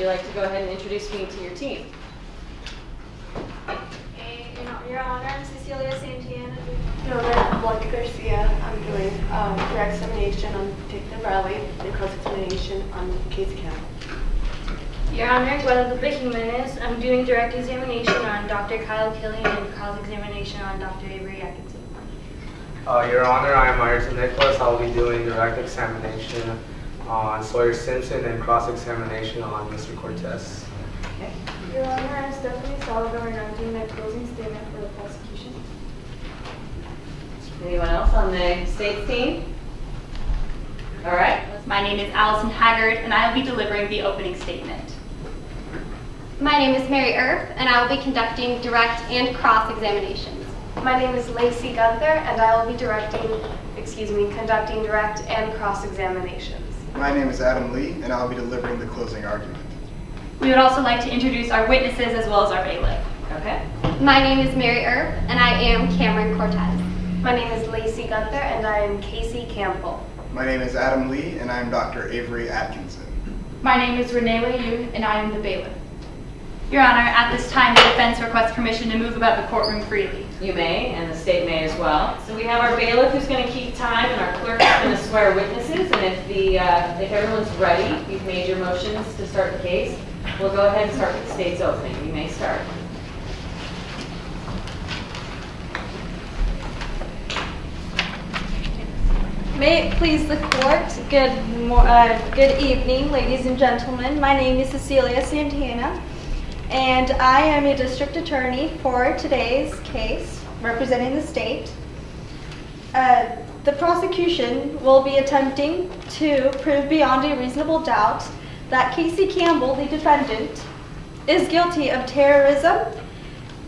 you like to go ahead and introduce me to your team? Your Honor, I'm Cecilia Santana. Your Honor, Blanca Garcia. I'm doing direct examination on Detective Riley and cross-examination on Casey Campbell. Your Honor, Guadalupe Jimenez. I'm doing direct examination on Dr. Kyle Killian and cross-examination on Dr. Avery Atkinson. Your Honor, I am Ayrton Nicholas. I will be doing direct examination on Sawyer Simpson and cross-examination on Mr. Cortez. Okay. Your Honor, I'm Stephanie Salvador and I'm doing a closing statement for the prosecution. Anyone else on the state's team? All right. My name is Allison Haggard and I will be delivering the opening statement. My name is Mary Earp and I will be conducting direct and cross-examinations. My name is Lacey Gunther and I will be conducting direct and cross-examinations. My name is Adam Lee and I'll be delivering the closing argument. We would also like to introduce our witnesses as well as our bailiff. Okay. My name is Mary Earp and I am Cameron Cortez. My name is Lacey Gunther and I am Casey Campbell. My name is Adam Lee and I am Dr. Avery Atkinson. My name is Renee Layun and I am the bailiff. Your Honor, at this time the defense requests permission to move about the courtroom freely. You may, and the state may as well. So we have our bailiff who's going to keep time, and our clerk is going to swear witnesses. And if everyone's ready, you've made your motions to start the case, we'll go ahead and start with the state's opening. You may start. May it please the court, good evening, ladies and gentlemen. My name is Cecilia Santana, and I am a district attorney for today's case, representing the state. The prosecution will be attempting to prove beyond a reasonable doubt that Casey Campbell, the defendant, is guilty of terrorism,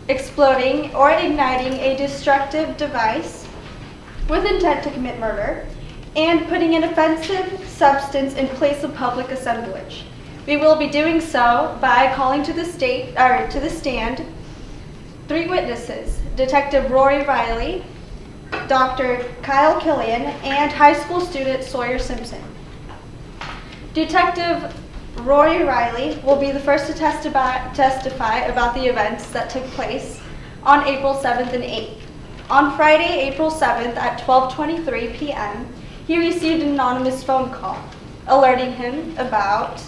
exploding or igniting a destructive device with intent to commit murder, and putting an offensive substance in place of public assemblage. We will be doing so by calling to the stand three witnesses: Detective Rory Riley, Dr. Kyle Killian, and high school student Sawyer Simpson. Detective Rory Riley will be the first to testify about the events that took place on April 7th and 8th. On Friday, April 7th at 12:23 p.m., he received an anonymous phone call alerting him about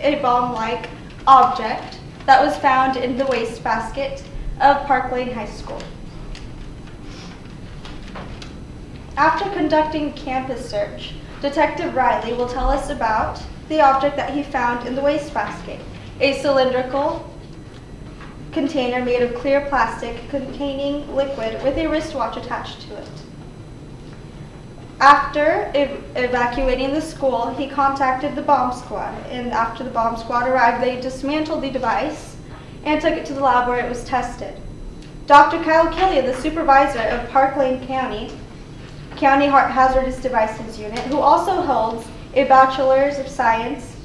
a bomb-like object that was found in the wastebasket of Park Lane High School. After conducting a campus search, Detective Riley will tell us about the object that he found in the wastebasket, a cylindrical container made of clear plastic containing liquid with a wristwatch attached to it. After evacuating the school, he contacted the bomb squad, and after the bomb squad arrived, they dismantled the device and took it to the lab where it was tested. Dr. Kyle Killian, the supervisor of Park Lane County Hazardous Devices Unit, who also holds a Bachelor's of Science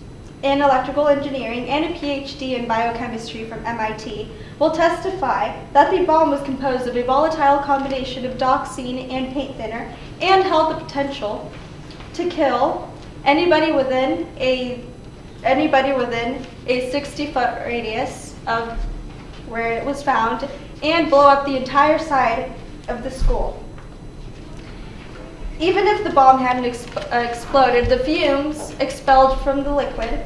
in Electrical Engineering and a PhD in Biochemistry from MIT, will testify that the bomb was composed of a volatile combination of dioxin and paint thinner and held the potential to kill anybody within a 60-foot radius of where it was found and blow up the entire side of the school. Even if the bomb hadn't exploded, the fumes expelled from the liquid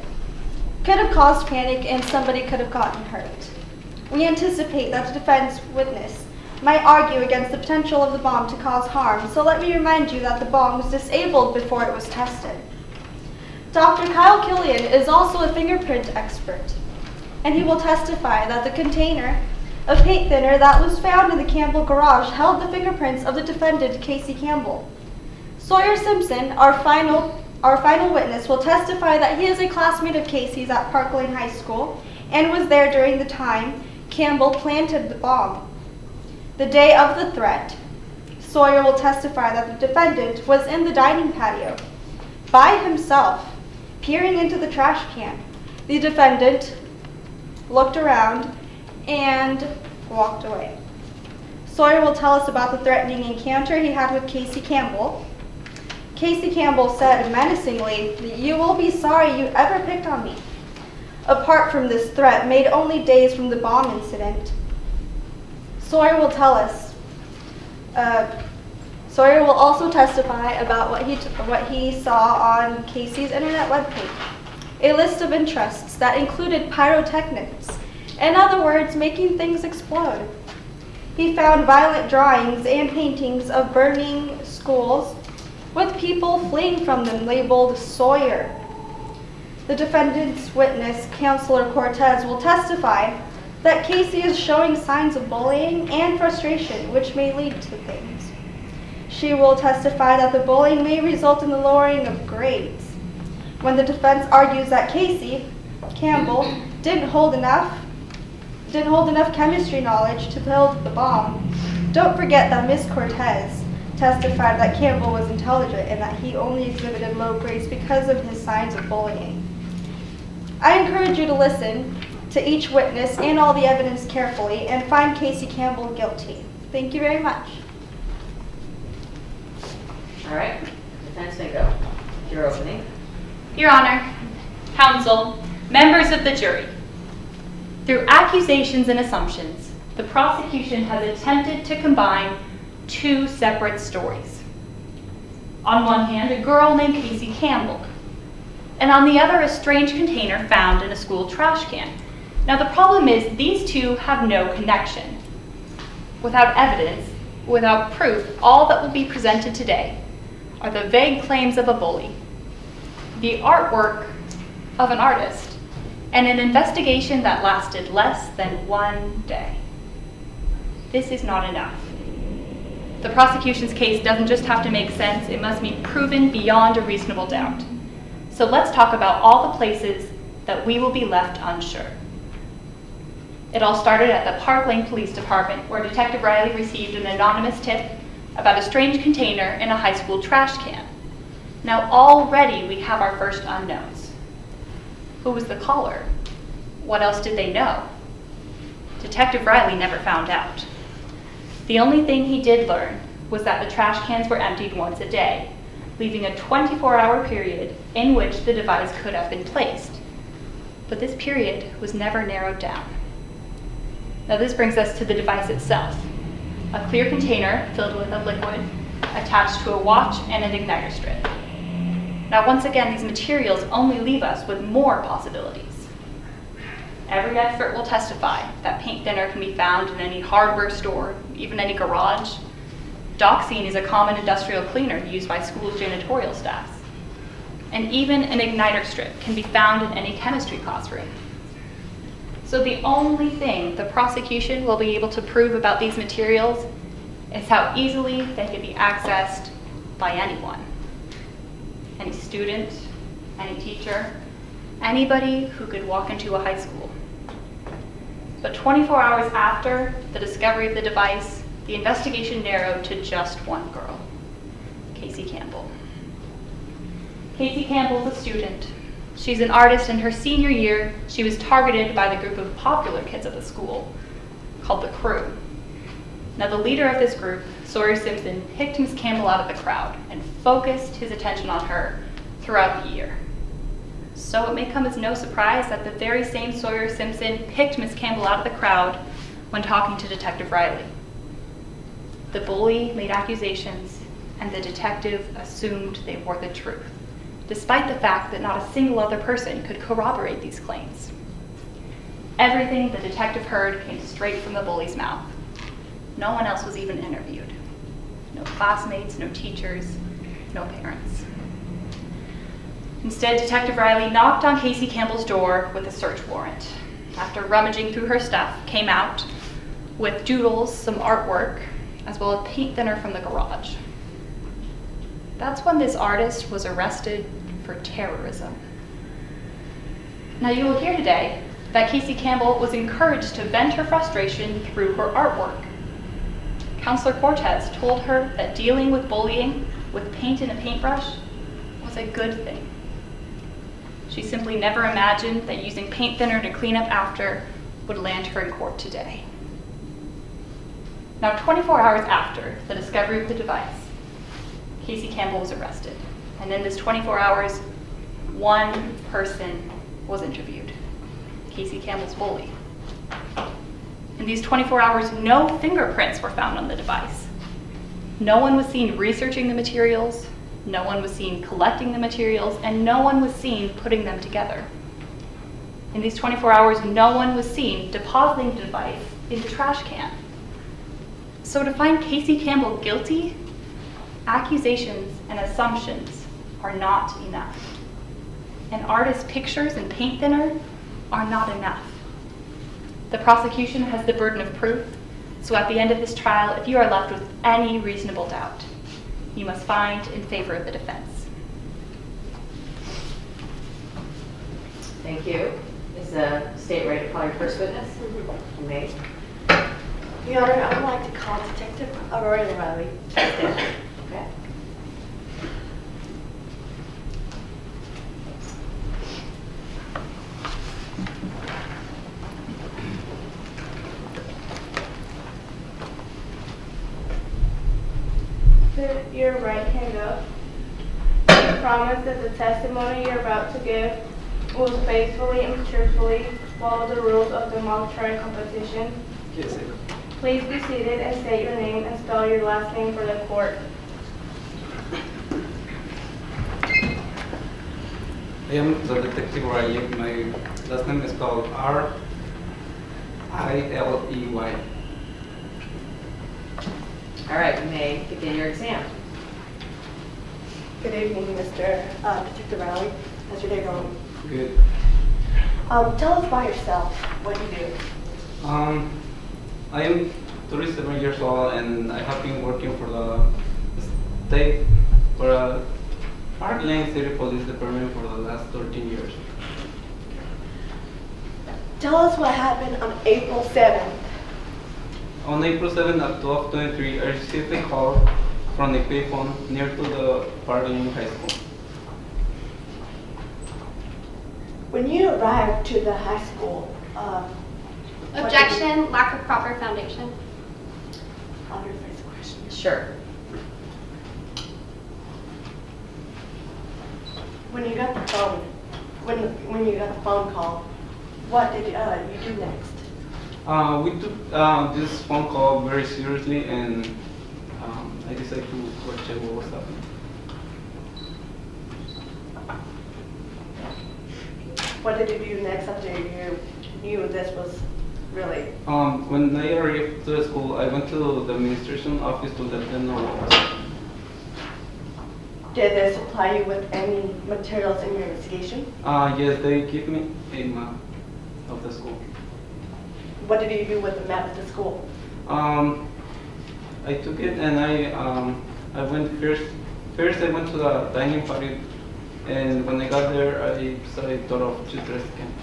could have caused panic and somebody could have gotten hurt. We anticipate that the defense witness might argue against the potential of the bomb to cause harm, so let me remind you that the bomb was disabled before it was tested. Dr. Kyle Killian is also a fingerprint expert, and he will testify that the container of paint thinner that was found in the Campbell garage held the fingerprints of the defendant, Casey Campbell. Sawyer Simpson, our final witness, will testify that he is a classmate of Casey's at Park Lane High School and was there during the time Campbell planted the bomb. The day of the threat, Sawyer will testify that the defendant was in the dining patio by himself, peering into the trash can. The defendant looked around and walked away. Sawyer will tell us about the threatening encounter he had with Casey Campbell. Casey Campbell said menacingly, "You will be sorry you ever picked on me." apart from this threat made only days from the bomb incident. Sawyer will tell us. Sawyer will also testify about what he saw on Casey's internet webpage, a list of interests that included pyrotechnics, in other words, making things explode. He found violent drawings and paintings of burning schools with people fleeing from them labeled Sawyer. The defendant's witness, Counselor Cortez, will testify that Casey is showing signs of bullying and frustration, which may lead to things. She will testify that the bullying may result in the lowering of grades. When the defense argues that Casey Campbell didn't hold enough chemistry knowledge to build the bomb, don't forget that Ms. Cortez testified that Campbell was intelligent and that he only exhibited low grades because of his signs of bullying. I encourage you to listen to each witness and all the evidence carefully and find Casey Campbell guilty. Thank you very much. All right, defense may go. Your opening. Your Honor, counsel, members of the jury. Through accusations and assumptions, the prosecution has attempted to combine two separate stories. On one hand, a girl named Casey Campbell, and on the other, a strange container found in a school trash can. Now the problem is these two have no connection. Without evidence, without proof, all that will be presented today are the vague claims of a bully, the artwork of an artist, and an investigation that lasted less than 1 day. This is not enough. The prosecution's case doesn't just have to make sense, it must be proven beyond a reasonable doubt. So let's talk about all the places that we will be left unsure. It all started at the Park Lane Police Department, where Detective Riley received an anonymous tip about a strange container in a high school trash can. Now already we have our first unknowns. Who was the caller? What else did they know? Detective Riley never found out. The only thing he did learn was that the trash cans were emptied once a day, leaving a 24-hour period in which the device could have been placed. But this period was never narrowed down. Now this brings us to the device itself. A clear container filled with a liquid attached to a watch and an igniter strip. Now once again, these materials only leave us with more possibilities. Every expert will testify that paint thinner can be found in any hardware store, even any garage. Doxine is a common industrial cleaner used by schools' janitorial staffs. And even an igniter strip can be found in any chemistry classroom. So the only thing the prosecution will be able to prove about these materials is how easily they can be accessed by anyone. Any student, any teacher, anybody who could walk into a high school. But 24 hours after the discovery of the device, the investigation narrowed to just one girl, Casey Campbell. Casey Campbell's a student. She's an artist. In her senior year, she was targeted by the group of popular kids at the school, called the Crew. Now the leader of this group, Sawyer Simpson, picked Miss Campbell out of the crowd and focused his attention on her throughout the year. So it may come as no surprise that the very same Sawyer Simpson picked Miss Campbell out of the crowd when talking to Detective Riley. The bully made accusations, and the detective assumed they were the truth, despite the fact that not a single other person could corroborate these claims. Everything the detective heard came straight from the bully's mouth. No one else was even interviewed. No classmates, no teachers, no parents. Instead, Detective Riley knocked on Casey Campbell's door with a search warrant. After rummaging through her stuff, came out with doodles, some artwork, as well as paint thinner from the garage. That's when this artist was arrested for terrorism. Now you will hear today that Casey Campbell was encouraged to vent her frustration through her artwork. Counselor Cortez told her that dealing with bullying with paint and a paintbrush was a good thing. She simply never imagined that using paint thinner to clean up after would land her in court today. Now 24 hours after the discovery of the device, Casey Campbell was arrested. And in this 24 hours, one person was interviewed. Casey Campbell's bully. In these 24 hours, no fingerprints were found on the device. No one was seen researching the materials, no one was seen collecting the materials, and no one was seen putting them together. In these 24 hours, no one was seen depositing the device in the trash can. So to find Casey Campbell guilty, accusations and assumptions are not enough. An artist's pictures and paint thinner are not enough. The prosecution has the burden of proof, so at the end of this trial, if you are left with any reasonable doubt, you must find in favor of the defense. Thank you. Is the state ready to call your first witness? You may. Your Honor, I would like to call Detective Aurora Riley to stand. Okay. Put your right hand up. You promise that the testimony you're about to give will faithfully and truthfully follow the rules of the mock trial competition. Yes, sir. Please be seated and state your name and spell your last name for the court. I am the Detective Riley. My last name is spelled R-I-L-E-Y. All right, you may begin your exam. Good evening, Mr. Detective Riley. How's your day going? Good. Tell us about yourself, what you do. I am 37 years old and I have been working for the state for Park Lane City Police Department for the last 13 years. Tell us what happened on April 7th. On April 7th at 12:23, I received a call from a payphone near to the Park Lane High School. When you arrived to the high school, Objection, lack of proper foundation. I'll rephrase the question. Sure. When you got the phone, when you got the phone call, what did you do next? We took this phone call very seriously and I decided to go check what was happening. What did you do next after you knew this was really? When I arrived to the school, I went to the administration office to let them know what was happening. Did they supply you with any materials in your investigation? Yes, they gave me a map of the school. What did you do with the map of the school? I took it and I went first. First, I went to the dining party, and when I got there, I saw a total of 2 dress camps.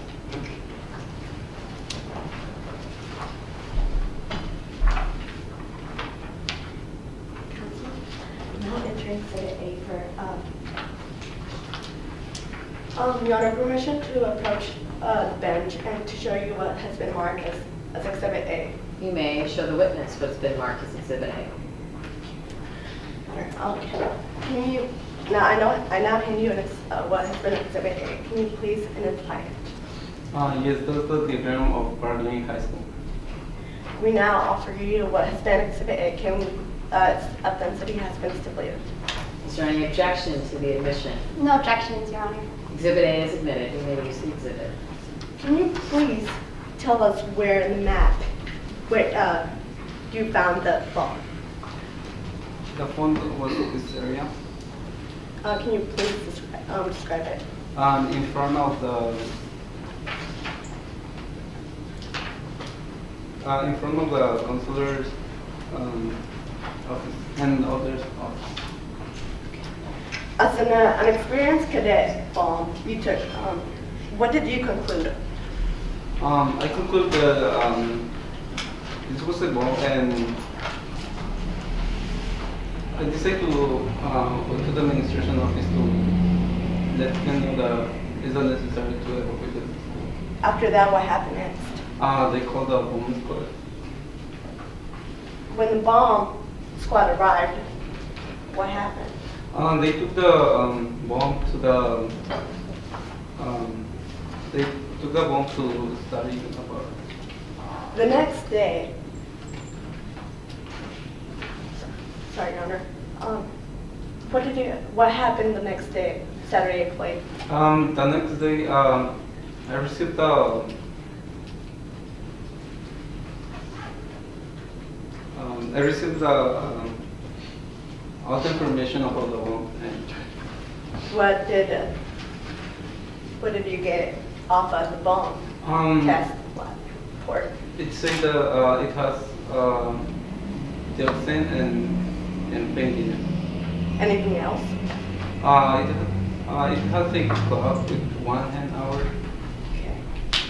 Now entering Exhibit A for Your Honor, permission to approach the bench and to show you what has been marked as Exhibit A. You may show the witness what's been marked as Exhibit A. Can you, now I now hand you what has been Exhibit A. Can you please identify it? Yes, that's the diagram of Park Lane High School. We now offer you what has been Exhibit A. Can we, authenticity has been stipulated. Is there any objection to the admission? No objections, Your Honor. Exhibit A is admitted. You may use the exhibit. Can you please tell us where in the map where you found the phone? The phone was in this area. Can you please describe it? In front of the counselor's office and others' office. As an experienced cadet, you took. What did you conclude? I conclude that this was a ball, and I decided to go to the administration office to let them know that it's not necessary to evacuate the school. After that, what happened next? They called the bomb squad. When the bomb squad arrived, what happened? They took the bomb to the. took the bomb to study about. The next day, sorry, Your Honor. What happened the next day, Saturday at play? The next day, I received all the information about the bomb. And What did you get off of the bomb test report? it said it has dioxin and paint in it. Anything else? It has a clock with 1 hand hour. Okay.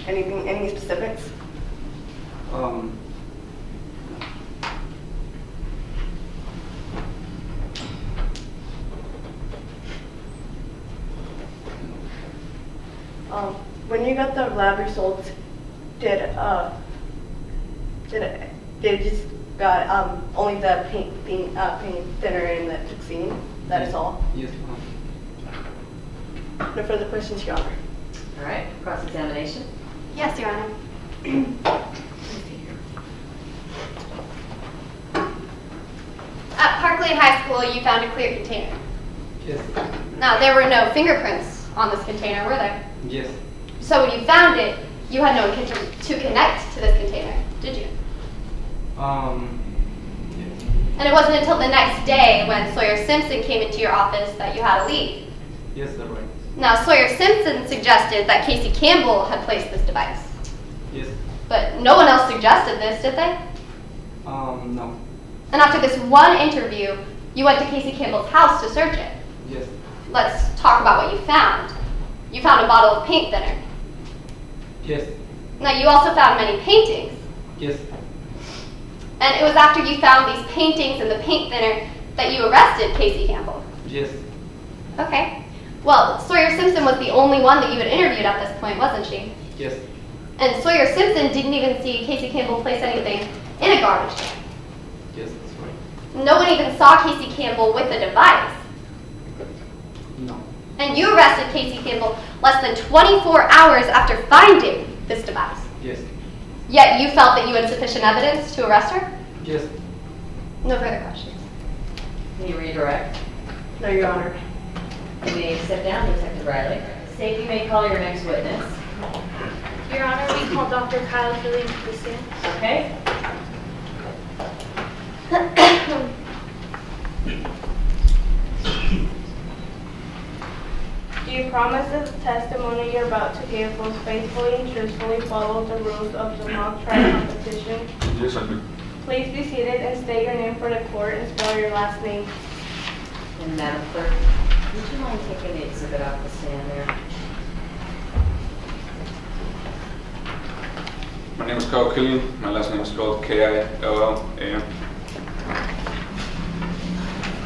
Any specifics? When you got the lab results, did it just got only the paint thinner and the toxin? That is all. Yes, No further questions, Your Honor. All right, cross-examination. Yes, Your Honor. At Parkland High School, you found a clear container. Yes. Now, there were no fingerprints on this container, were there? Yes. So when you found it, you had no one to connect to this container, did you? Yes. And it wasn't until the next day when Sawyer Simpson came into your office that you had a lead. Yes, that's right. Now, Sawyer Simpson suggested that Casey Campbell had placed this device. Yes. But no one else suggested this, did they? No. And after this one interview, you went to Casey Campbell's house to search it. Yes. Let's talk about what you found. You found a bottle of paint thinner. Yes. Now, you also found many paintings. Yes. And it was after you found these paintings and the paint thinner that you arrested Casey Campbell. Yes. Okay. Well, Sawyer Simpson was the only one that you had interviewed at this point, wasn't she? Yes. And Sawyer Simpson didn't even see Casey Campbell place anything in a garbage can. Yes, that's right. No one even saw Casey Campbell with a device. No. And you arrested Casey Campbell less than 24 hours after finding this device. Yes. Yet you felt that you had sufficient evidence to arrest her? Yes. No further questions. Can you redirect? No, Your Honor. You may step down, Detective Riley. State you may call your next witness. Your Honor, we call Dr. Kyle Philly to the stand. Okay? Do you promise that the testimony you're about to give will faithfully and truthfully follow the rules of the mock trial competition? Yes, I do. Please be seated and state your name for the court and spell your last name. And Madam Clerk, would you mind taking the exhibit off the stand there? My name is Kyle Killian. My last name is spelled K-I-L-L-A-N.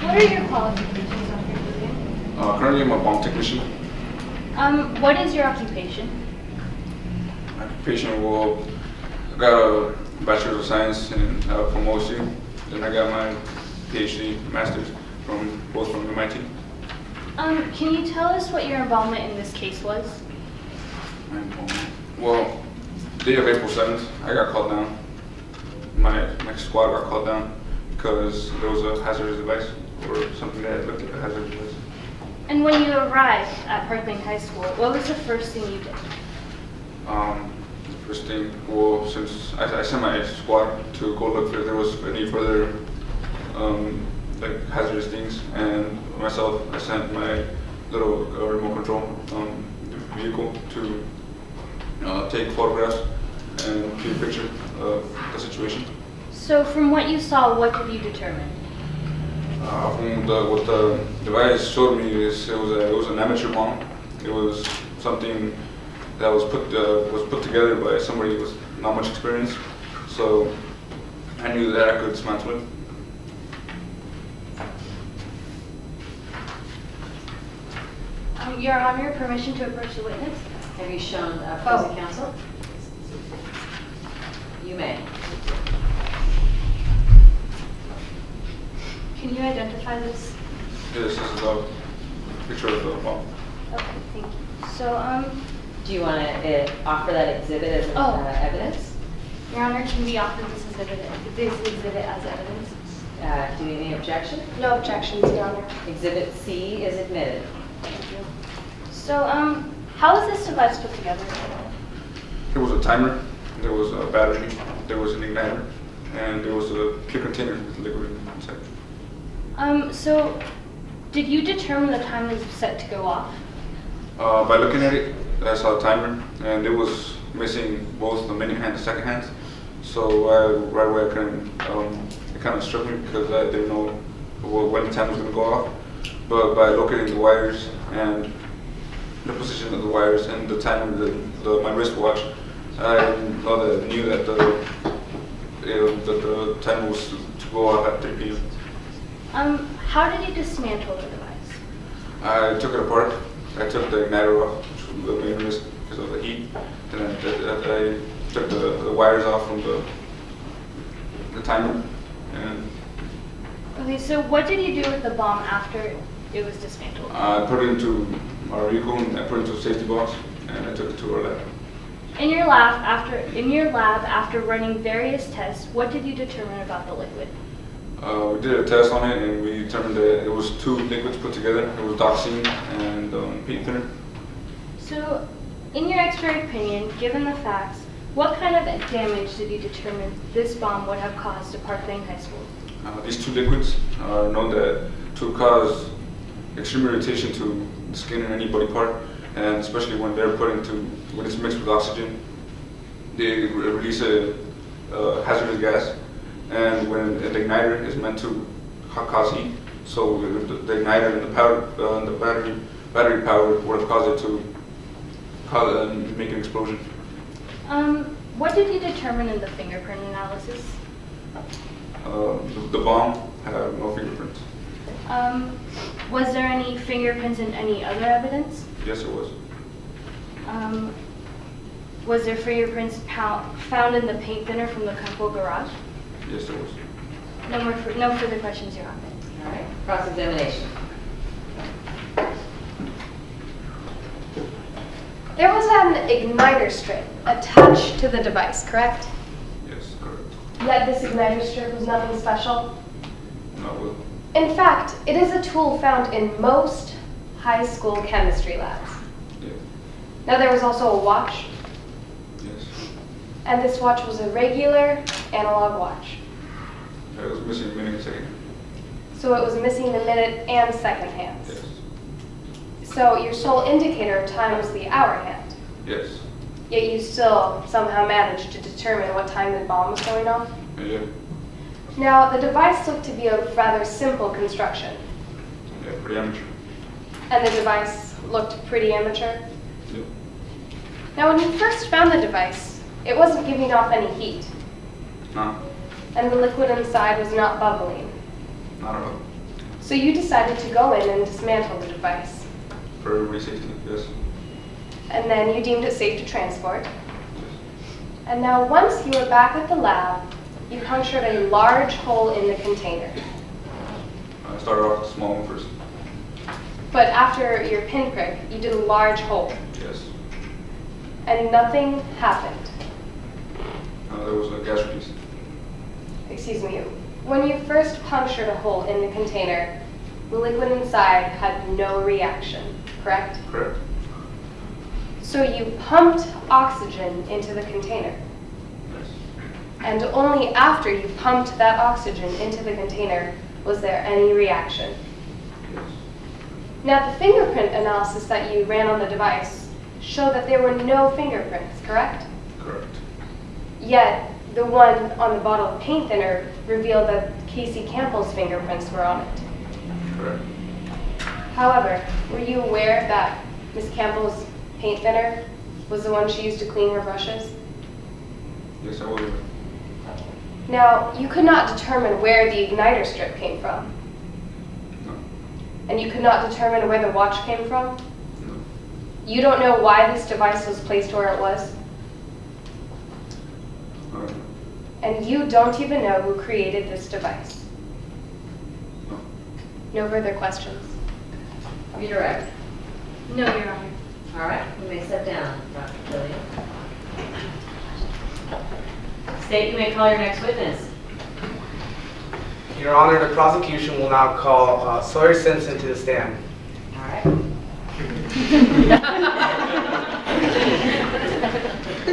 What are your qualifications, Dr. Julian? Currently, I'm a bomb technician. What is your occupation? My occupation, well, I got a Bachelor's of Science from OSU. Then I got my PhD, Master's, both from MIT. Can you tell us what your involvement in this case was? My involvement. Well, the day of April 7th, I got called down. My squad got called down because there was a hazardous device or something that looked like a hazardous device. And when you arrived at Parkland High School, what was the first thing you did? The first thing, well, since I sent my squad to go look if there was any further like hazardous things, and myself, I sent my little remote control vehicle to take photographs and take a picture of the situation. So from what you saw, what did you determine? From what the device showed me is it was an amateur bomb. It was something that was put together by somebody with not much experience. So I knew that I could dismantle it. Your Honor, permission to approach the witness? Have you shown opposing counsel? You may. Can you identify this? This is a picture of the bomb. Okay, thank you. So, Do you want to offer that exhibit as evidence? Your Honor, can we offer this exhibit as evidence? Do you have any objection? No objections, Your Honor. Exhibit C is admitted. So, how was this device put together? There was a timer, there was a battery, there was an igniter, and there was a clear container with liquid inside. So, did you determine the time was set to go off? By looking at it, I saw the timer, and it was missing both the minute hand and second hands. So right away, it kind of struck me because I didn't know when the time was going to go off. But by locating the wires and the position of the wires and the timer, my wristwatch, I knew that the timer was to go off at 3 p.m. How did you dismantle the device? I took it apart. I took the igniter off, which was the main risk because of the heat, and I took the wires off from the timer. And Okay, so what did you do with the bomb after it was dismantled? I put it into our vehicle and I put it into a safety box, and I took it to our lab. In your lab, after running various tests, what did you determine about the liquid? We did a test on it, and we determined that it was 2 liquids put together. It was dioxin and paint thinner. So, in your expert opinion, given the facts, what kind of damage did you determine this bomb would have caused to Park Lane High School? These 2 liquids are known to cause extreme irritation to the skin in any body part, and especially when it's mixed with oxygen, they release a hazardous gas. And when the igniter is meant to cause heat, so the igniter and the battery power would have caused it to make an explosion. What did you determine in the fingerprint analysis? The bomb had no fingerprints. Was there any fingerprints in any other evidence? Yes, it was. Was there fingerprints found in the paint thinner from the Campo garage? Yes, there was. No further questions, Your Honor. All right, cross-examination. There was an igniter strip attached to the device, correct? Yes, correct. Yet this igniter strip was nothing special? No. In fact, it is a tool found in most high school chemistry labs. Yeah. Now there was also a watch. Yes. And this watch was a regular analog watch. It was missing a minute and second. So it was missing the minute and second hands. Yes. So your sole indicator of time was the hour hand. Yes. Yet you still somehow managed to determine what time the bomb was going off? Yeah. Now, the device looked to be a rather simple construction. Yeah, pretty amateur. And the device looked pretty amateur? Yeah. Now, when you first found the device, it wasn't giving off any heat. No. And the liquid inside was not bubbling. Not at all. So you decided to go in and dismantle the device. For everybody's safety, yes. And then you deemed it safe to transport. And now, once you were back at the lab, you punctured a large hole in the container. I started off with a small one first. But after your pinprick, you did a large hole. Yes. And nothing happened. There was a gas release. Excuse me. When you first punctured a hole in the container, the liquid inside had no reaction, correct? Correct. So you pumped oxygen into the container. Yes. And only after you pumped that oxygen into the container was there any reaction. Yes. Now, the fingerprint analysis that you ran on the device showed that there were no fingerprints, correct? Correct. Yet, the one on the bottle of paint thinner revealed that Casey Campbell's fingerprints were on it. Correct. However, were you aware that Miss Campbell's paint thinner was the one she used to clean her brushes? Yes, I was. Now, you could not determine where the igniter strip came from. No. And you could not determine where the watch came from? No. You don't know why this device was placed where it was? And you don't even know who created this device? No. No further questions? Redirect. No, Your Honor. All right, you may sit down, Dr. Killian. State, you may call your next witness. Your Honor, the prosecution will now call Sawyer Simpson to the stand. All right. Do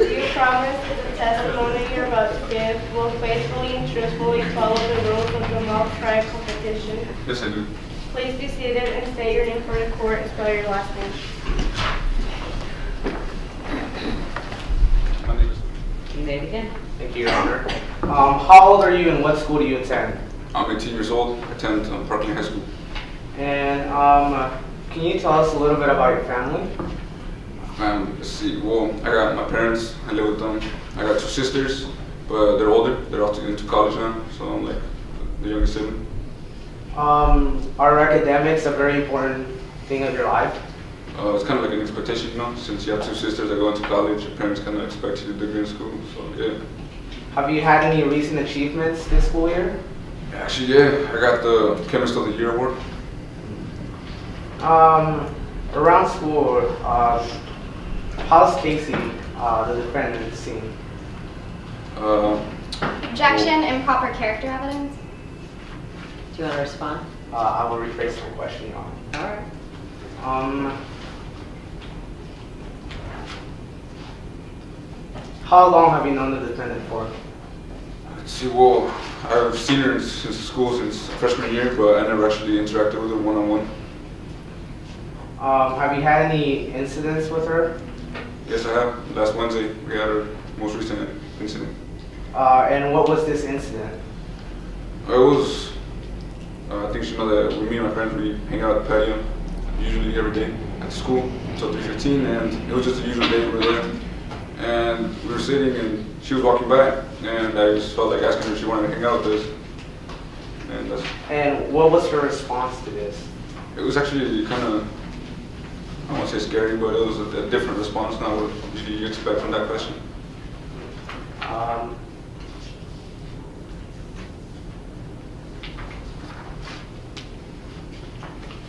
you promise that the testimony you're about to give will faithfully and truthfully follow the rules of the mock trial competition? Yes, I do. Please be seated and state your name for the court and spell your last name. My name is. You may begin. Thank you, Your Honor. How old are you and what school do you attend? I'm 18 years old. I attend Parkland High School. And can you tell us a little bit about your family? Let's see. Well, I got my parents. I live with them. I got 2 sisters, but they're older. They're off into college now, so I'm like the youngest sibling. Are academics a very important thing of your life? It's kind of like an expectation, you know. Since you have 2 sisters that go into college, your parents kind of expect you to do degree in school. So yeah. Have you had any recent achievements this school year? Actually, yeah. I got the Chemist of the Year award. Around school, how's Casey, the defendant, seen? Objection, improper character evidence. Do you want to respond? I will rephrase my question, Your Honor. All right. How long have you known the defendant for? Let's see. Well, I've seen her since school, since freshman year, but I never actually interacted with her one-on-one. Have you had any incidents with her? Yes, I have. Last Wednesday, we had our most recent incident. And what was this incident? It was, I think you know that me and my friends, we hang out at the patio, usually every day at school until 3:15, and it was just a usual day we were there. And we were sitting, and she was walking by, and I just felt like asking her if she wanted to hang out with us. And that's. And what was her response to this? It was actually kind of, I don't want to say scary, but it was a different response, not what you expect from that question.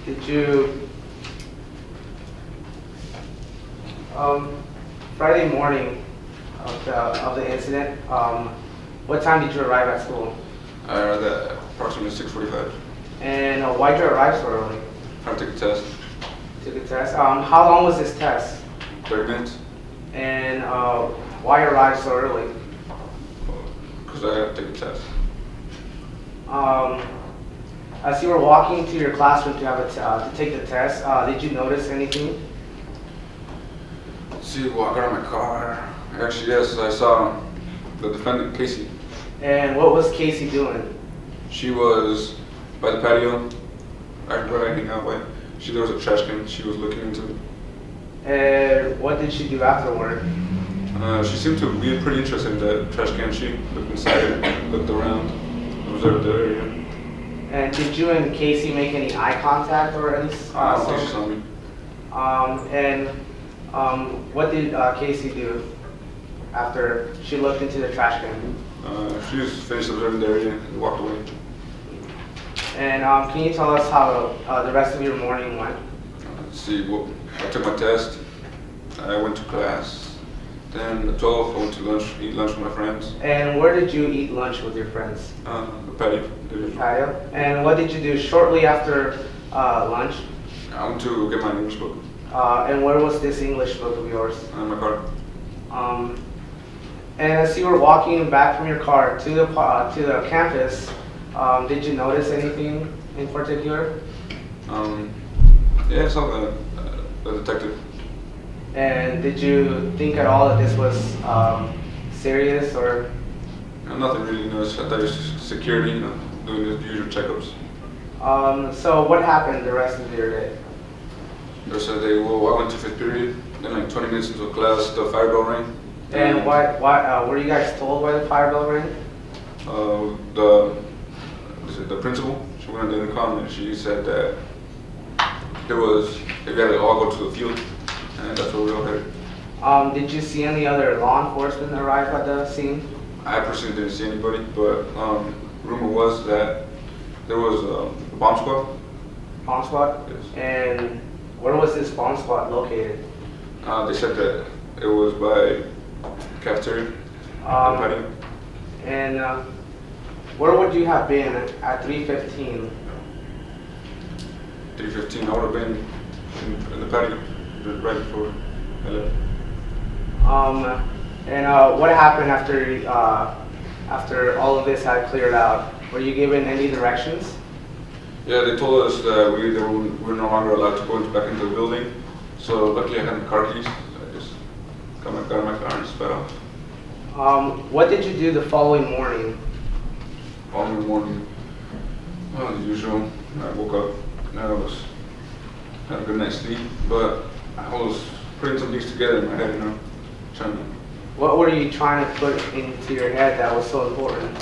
Did you, Friday morning of the incident, what time did you arrive at school? I arrived at approximately 6:45. And why did you arrive so early? Trying to take a test. Took a test. How long was this test? 30 minutes. And why arrive so early? Because I had to take a test. As you were walking to your classroom to have to take the test, did you notice anything? Let's see, well, I got out of my car. Actually, yes, I saw the defendant, Casey. And what was Casey doing? She was by the patio, right where I hang out by. There was a trash can she was looking into. And what did she do afterward? She seemed to be pretty interested in the trash can. She looked inside it, looked around, observed the area. And did you and Casey make any eye contact or any? I don't think she saw me. What did Casey do after she looked into the trash can? She just finished observing the area and walked away. And can you tell us how the rest of your morning went? Let's see, well, I took my test, I went to class, then at 12 I went to lunch, eat lunch with my friends. And where did you eat lunch with your friends? The patio. The patio. And what did you do shortly after lunch? I went to get my English book. And where was this English book of yours? In my car. And as you were walking back from your car to the campus, did you notice anything in particular? Yeah, I saw the detective. And did you think at all that this was serious or? Nothing really, you know, I thought it was security, you know, doing the usual checkups. So what happened the rest of your day? The rest of the day, well, I went to 5th period, then like 20 minutes into class, the fire bell rang. And why were you guys told why the fire bell rang? The principal, she went on the intercom and she said that we had to all go to the field, and that's what we all heard. Did you see any other law enforcement arrive at the scene? I personally didn't see anybody, but rumor was that there was a bomb squad. Bomb squad? Yes. And where was this bomb squad located? They said that it was by cafeteria. Patio. And where would you have been at 3:15? 3:15. I would have been in the patio right before I left. And what happened after all of this had cleared out? Were you given any directions? Yeah, they told us that we're no longer allowed to go back into the building. So luckily I had my car keys. I just got in my car and sped off. What did you do the following morning? Following morning, well, as usual, I woke up and I had a good night's sleep, but I was putting some things together in my head, trying to. What were you trying to put into your head that was so important?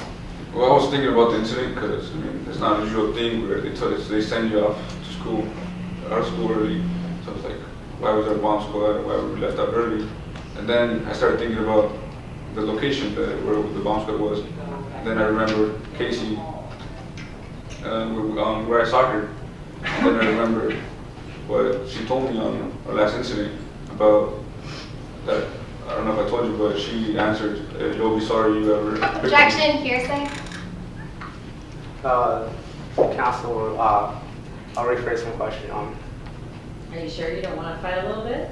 Well, I was thinking about the incident because, it's not a usual thing where they send you off to school, out of school early. So I was like, why was there a bomb squad? Why were we left out early? And then I started thinking about the location where the bomb squad was. And then I remember Casey, where I saw her. And then I remember what she told me on our last incident about that. I don't know if I told you, but she answered, "You'll be sorry you ever." Objection, hearsay. Counsel, I'll rephrase my question. Are you sure you don't want to fight a little bit?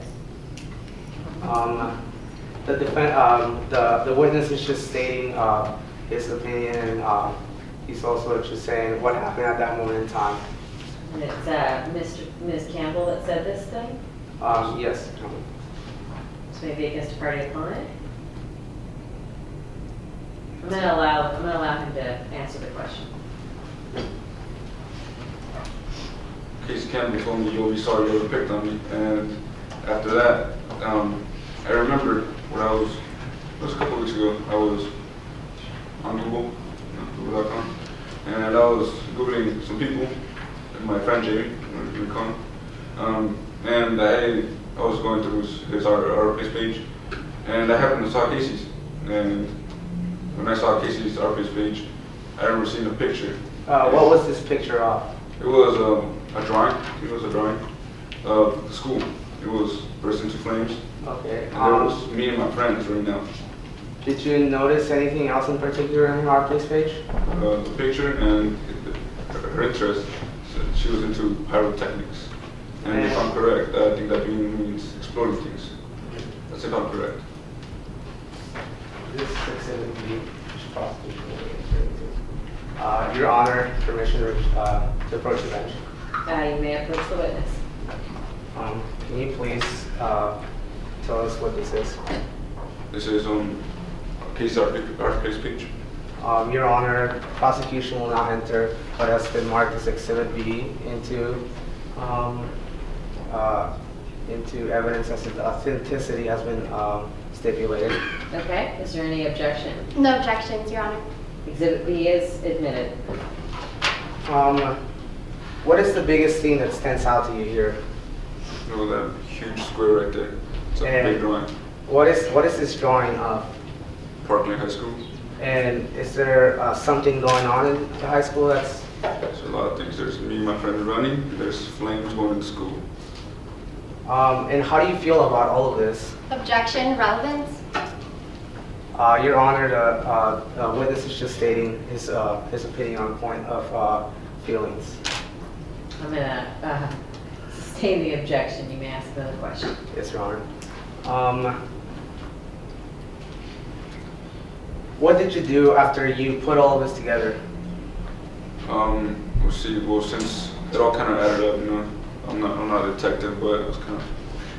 The witness is just stating his opinion, and he's also just saying what happened at that moment in time. And it's Ms. Campbell that said this thing? Yes. So maybe against a party opponent? I'm gonna allow him to answer the question. Casey Campbell told me, "You'll be sorry you ever picked on me." And after that, I remember when it was a couple weeks ago, I was on Google.com, and I was Googling some people, and my friend Jamie, and I was going through our face page, and I happened to saw Casey's. And when I saw Casey's face page, I remember seeing a picture. What was this picture of? It was a drawing. It was a drawing of the school. It was burst into flames. Okay. And there was me and my friends right now. Did you notice anything else in particular on our face page? The picture and her interest. She was into pyrotechnics. And if I'm correct, I think that means exploding things. That's if I'm correct. This is Exhibit B, Your Honor, permission to approach the bench. You may approach the witness. Can you please tell us what this is? This is case case page. Your Honor, prosecution will not enter what has been marked as Exhibit B into evidence as its authenticity has been stipulated. Okay, is there any objection? No objections, Your Honor. Exhibit B is admitted. What is the biggest thing that stands out to you here? Oh, that huge square right there. It's a big drawing. What is this drawing of? Parkland High School. And is there something going on in the high school that's... There's a lot of things. There's me and my friends running, and there's flames going into school. And how do you feel about all of this? Objection, relevance. Your Honor, the witness is just stating his opinion on the point of feelings. I'm going to sustain the objection. You may ask another question. Yes, Your Honor. What did you do after you put all of this together? We'll see. Well, since it all kind of added up, I'm not a detective, but I was kind of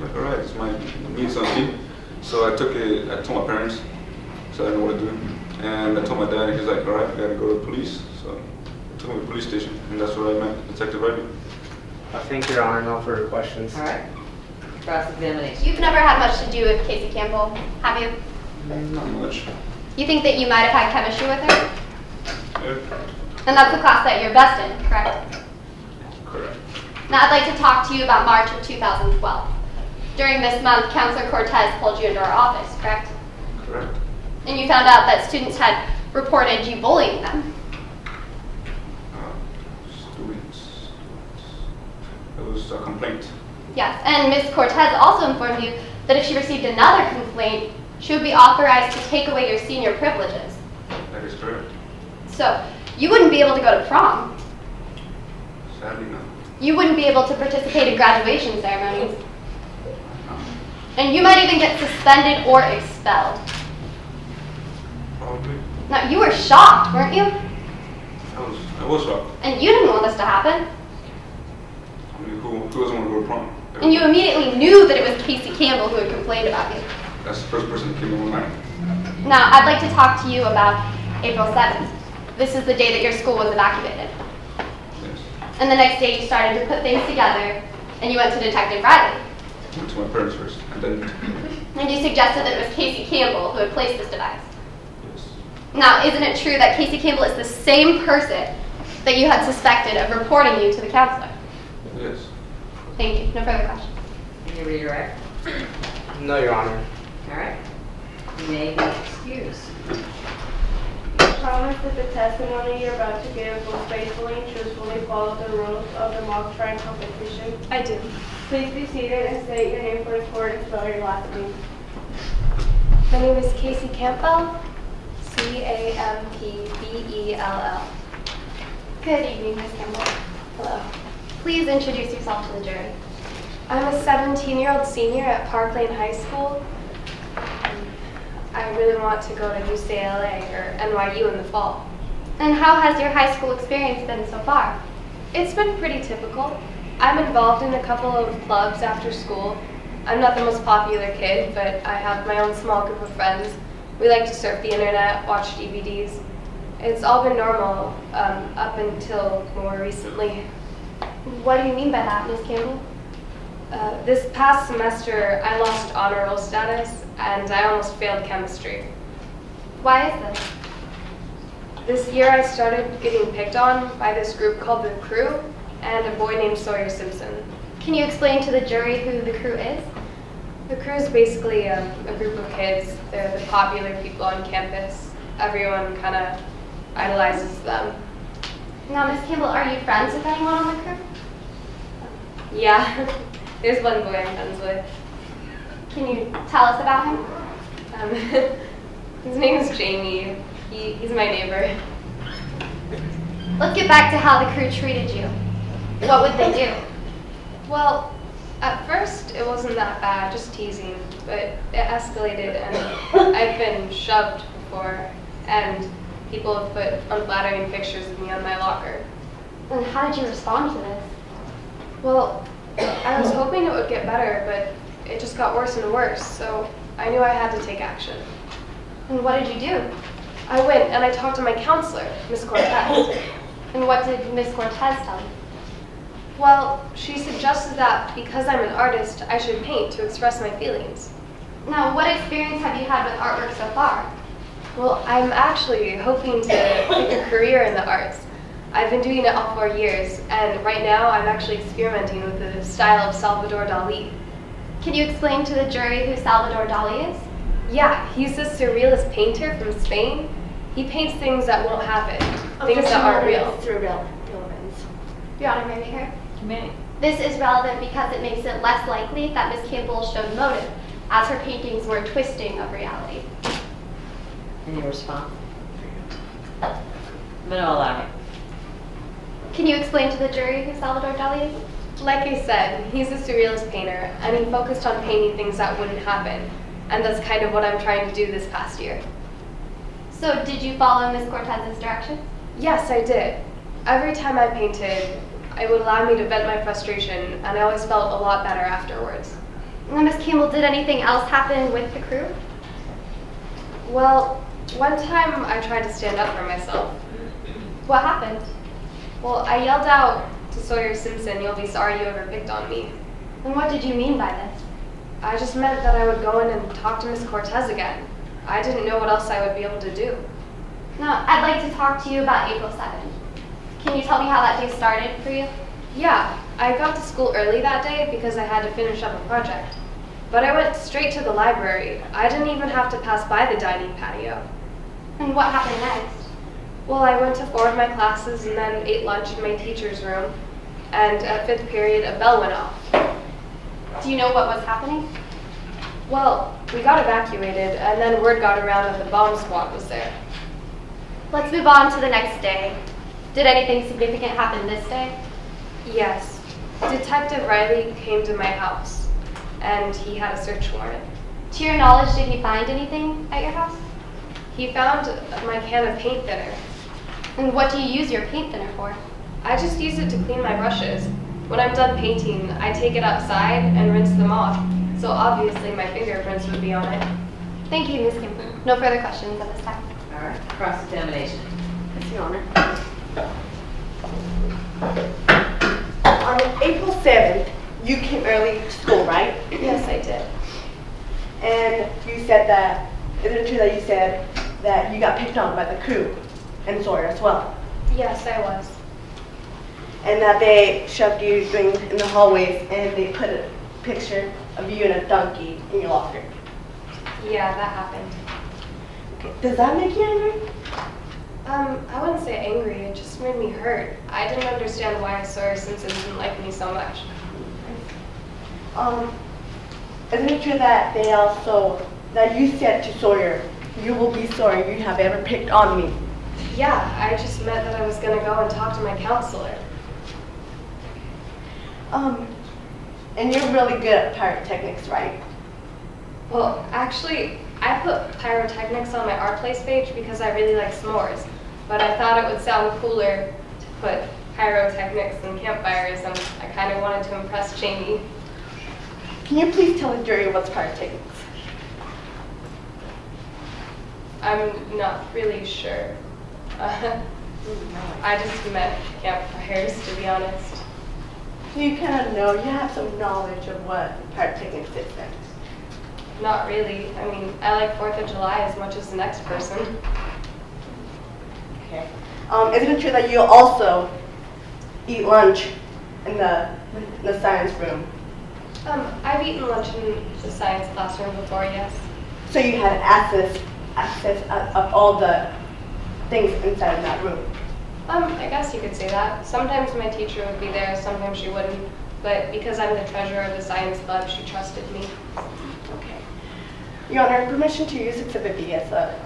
like, all right, this might mean something. So I told my parents, so I didn't know what to do. And I told my dad, and he's like, all right, I gotta go to the police. So I took him to the police station, and that's what I met Detective Ivy. Thank you, Your Honor. No further questions. All right. Cross-examination. You've never had much to do with Casey Campbell, have you? Not much. You think that you might have had chemistry with her? Yeah. And that's the class that you're best in, correct? Correct. Now I'd like to talk to you about March of 2012. During this month, Counselor Cortez pulled you into our office, correct? Correct. And you found out that students had reported you bullying them. It was a complaint. Yes, and Ms. Cortez also informed you that if she received another complaint, she would be authorized to take away your senior privileges. That is correct. So, you wouldn't be able to go to prom. Sadly, no. You wouldn't be able to participate in graduation ceremonies. And you might even get suspended or expelled. Probably. Now, you were shocked, weren't you? I was shocked. And you didn't want this to happen. I mean, who doesn't want to go to prom? And you immediately knew that it was Casey Campbell who had complained about you. That's the first person that came to my mind. Now, I'd like to talk to you about April 7th. This is the day that your school was evacuated. Yes. And the next day you started to put things together, and you went to Detective Riley. I went to my parents first, and then... And you suggested that it was Casey Campbell who had placed this device. Yes. Now, isn't it true that Casey Campbell is the same person that you had suspected of reporting you to the counselor? Yes. Thank you. No further questions. Can you redirect? No, Your Honor. All right. You may be excused. Promise that the testimony you're about to give will faithfully and truthfully follow the rules of the mock trial competition. I do. Please be seated and state your name for the court and spell your last name. My name is Casey Campbell, C-A-M-P-B-E-L-L. Good evening, Ms. Campbell. Hello. Please introduce yourself to the jury. I'm a 17-year-old senior at Park Lane High School. I really want to go to UCLA or NYU in the fall. And how has your high school experience been so far? It's been pretty typical. I'm involved in a couple of clubs after school. I'm not the most popular kid, but I have my own small group of friends. We like to surf the internet, watch DVDs. It's all been normal up until more recently. What do you mean by that, Ms. Campbell? This past semester, I lost honor roll status, and I almost failed chemistry. Why is this? This year, I started getting picked on by this group called The Crew, and a boy named Sawyer Simpson. Can you explain to the jury who the Crew is? The Crew is basically a group of kids. They're the popular people on campus. Everyone kind of idolizes them. Now, Ms. Campbell, are you friends with anyone on the Crew? Yeah, there's one boy I'm friends with. Can you tell us about him? His name is Jamie. He's my neighbor. Let's get back to how the Crew treated you. What would they do? Well, at first it wasn't that bad, just teasing, but it escalated and I've been shoved before and people have put unflattering pictures of me on my locker. And how did you respond to this? Well, I was hoping it would get better, but it just got worse and worse, so I knew I had to take action. And what did you do? I went and I talked to my counselor, Miss Courthouse. And what did Miss Cortez tell you? Well, she suggested that because I'm an artist, I should paint to express my feelings. Now, what experience have you had with artwork so far? Well, I'm actually hoping to make a career in the arts. I've been doing it all 4 years, and right now I'm actually experimenting with the style of Salvador Dali. Can you explain to the jury who Salvador Dali is? Yeah, he's a surrealist painter from Spain. He paints things that won't happen, things that aren't real. Through real events. Your Honor, may we hear? You may. This is relevant because it makes it less likely that Ms. Campbell showed motive, as her paintings were twisting of reality. Any response? I'm going to allow it. Can you explain to the jury who Salvador Dali is? Like I said, he's a surrealist painter, and he focused on painting things that wouldn't happen. And that's kind of what I'm trying to do this past year. So did you follow Ms. Cortez's directions? Yes, I did. Every time I painted, it would allow me to vent my frustration, and I always felt a lot better afterwards. Now, Ms. Campbell, did anything else happen with the Crew? Well, one time I tried to stand up for myself. What happened? Well, I yelled out to Sawyer Simpson, "You'll be sorry you ever picked on me." And what did you mean by this? I just meant that I would go in and talk to Miss Cortez again. I didn't know what else I would be able to do. Now, I'd like to talk to you about April 7th. Can you tell me how that day started for you? Yeah, I got to school early that day because I had to finish up a project. But I went straight to the library. I didn't even have to pass by the dining patio. And what happened next? Well, I went to 4 of my classes and then ate lunch in my teacher's room. And at 5th period, a bell went off. Do you know what was happening? Well, we got evacuated, and then word got around that the bomb squad was there. Let's move on to the next day. Did anything significant happen this day? Yes. Detective Riley came to my house, and he had a search warrant. To your knowledge, did he find anything at your house? He found my can of paint thinner. And what do you use your paint thinner for? I just use it to clean my brushes. When I'm done painting, I take it outside and rinse them off, so obviously my fingerprints would be on it. Thank you, Ms. Kimball. No further questions at this time. All right, cross-examination. Yes, Your Honor. On April 7th, you came early to school, right? Yes, I did. And you said that, isn't it true that you said that you got picked on by the crew and Sawyer as well? Yes, I was. And that they shoved you in the hallways and they put a picture of you and a donkey in your locker. Yeah, that happened. Okay. Does that make you angry? I wouldn't say angry, it just made me hurt. I didn't understand why Sawyer Simpson didn't like me so much. Isn't it true that that you said to Sawyer, you will be sorry you have ever picked on me? Yeah, I just meant that I was gonna go and talk to my counselor. And you're really good at pyrotechnics, right? Well, actually, I put pyrotechnics on my art place page because I really like s'mores, but I thought it would sound cooler to put pyrotechnics and campfires, and I kind of wanted to impress Jamie. Can you please tell the jury what's pyrotechnics? I'm not really sure. I just meant campfires, to be honest. You kind of know, you have some knowledge of what pyrotechnics is then. Not really. I mean, I like 4th of July as much as the next person. Okay. Isn't it true that you also eat lunch in the science room? I've eaten lunch in the science classroom before, yes. So you had access of all the things inside of that room? I guess you could say that. Sometimes my teacher would be there, sometimes she wouldn't. But because I'm the treasurer of the science club, she trusted me. Okay. Your Honor, permission to use Exhibit B as a...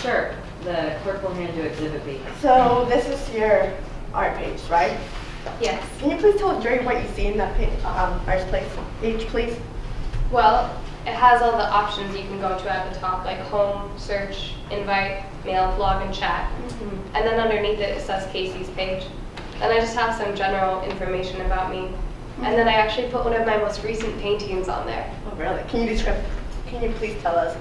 Sure. The clerk will hand you Exhibit B. So this is your art page, right? Yes. Can you please tell the jury what you see in that page, art page, please? Well, it has all the options you can go to at the top, like home, search, invite, mail, blog, and chat. And then underneath it, it says Casey's page. Then I just have some general information about me. And then I actually put one of my most recent paintings on there. Oh, really? Can you please tell us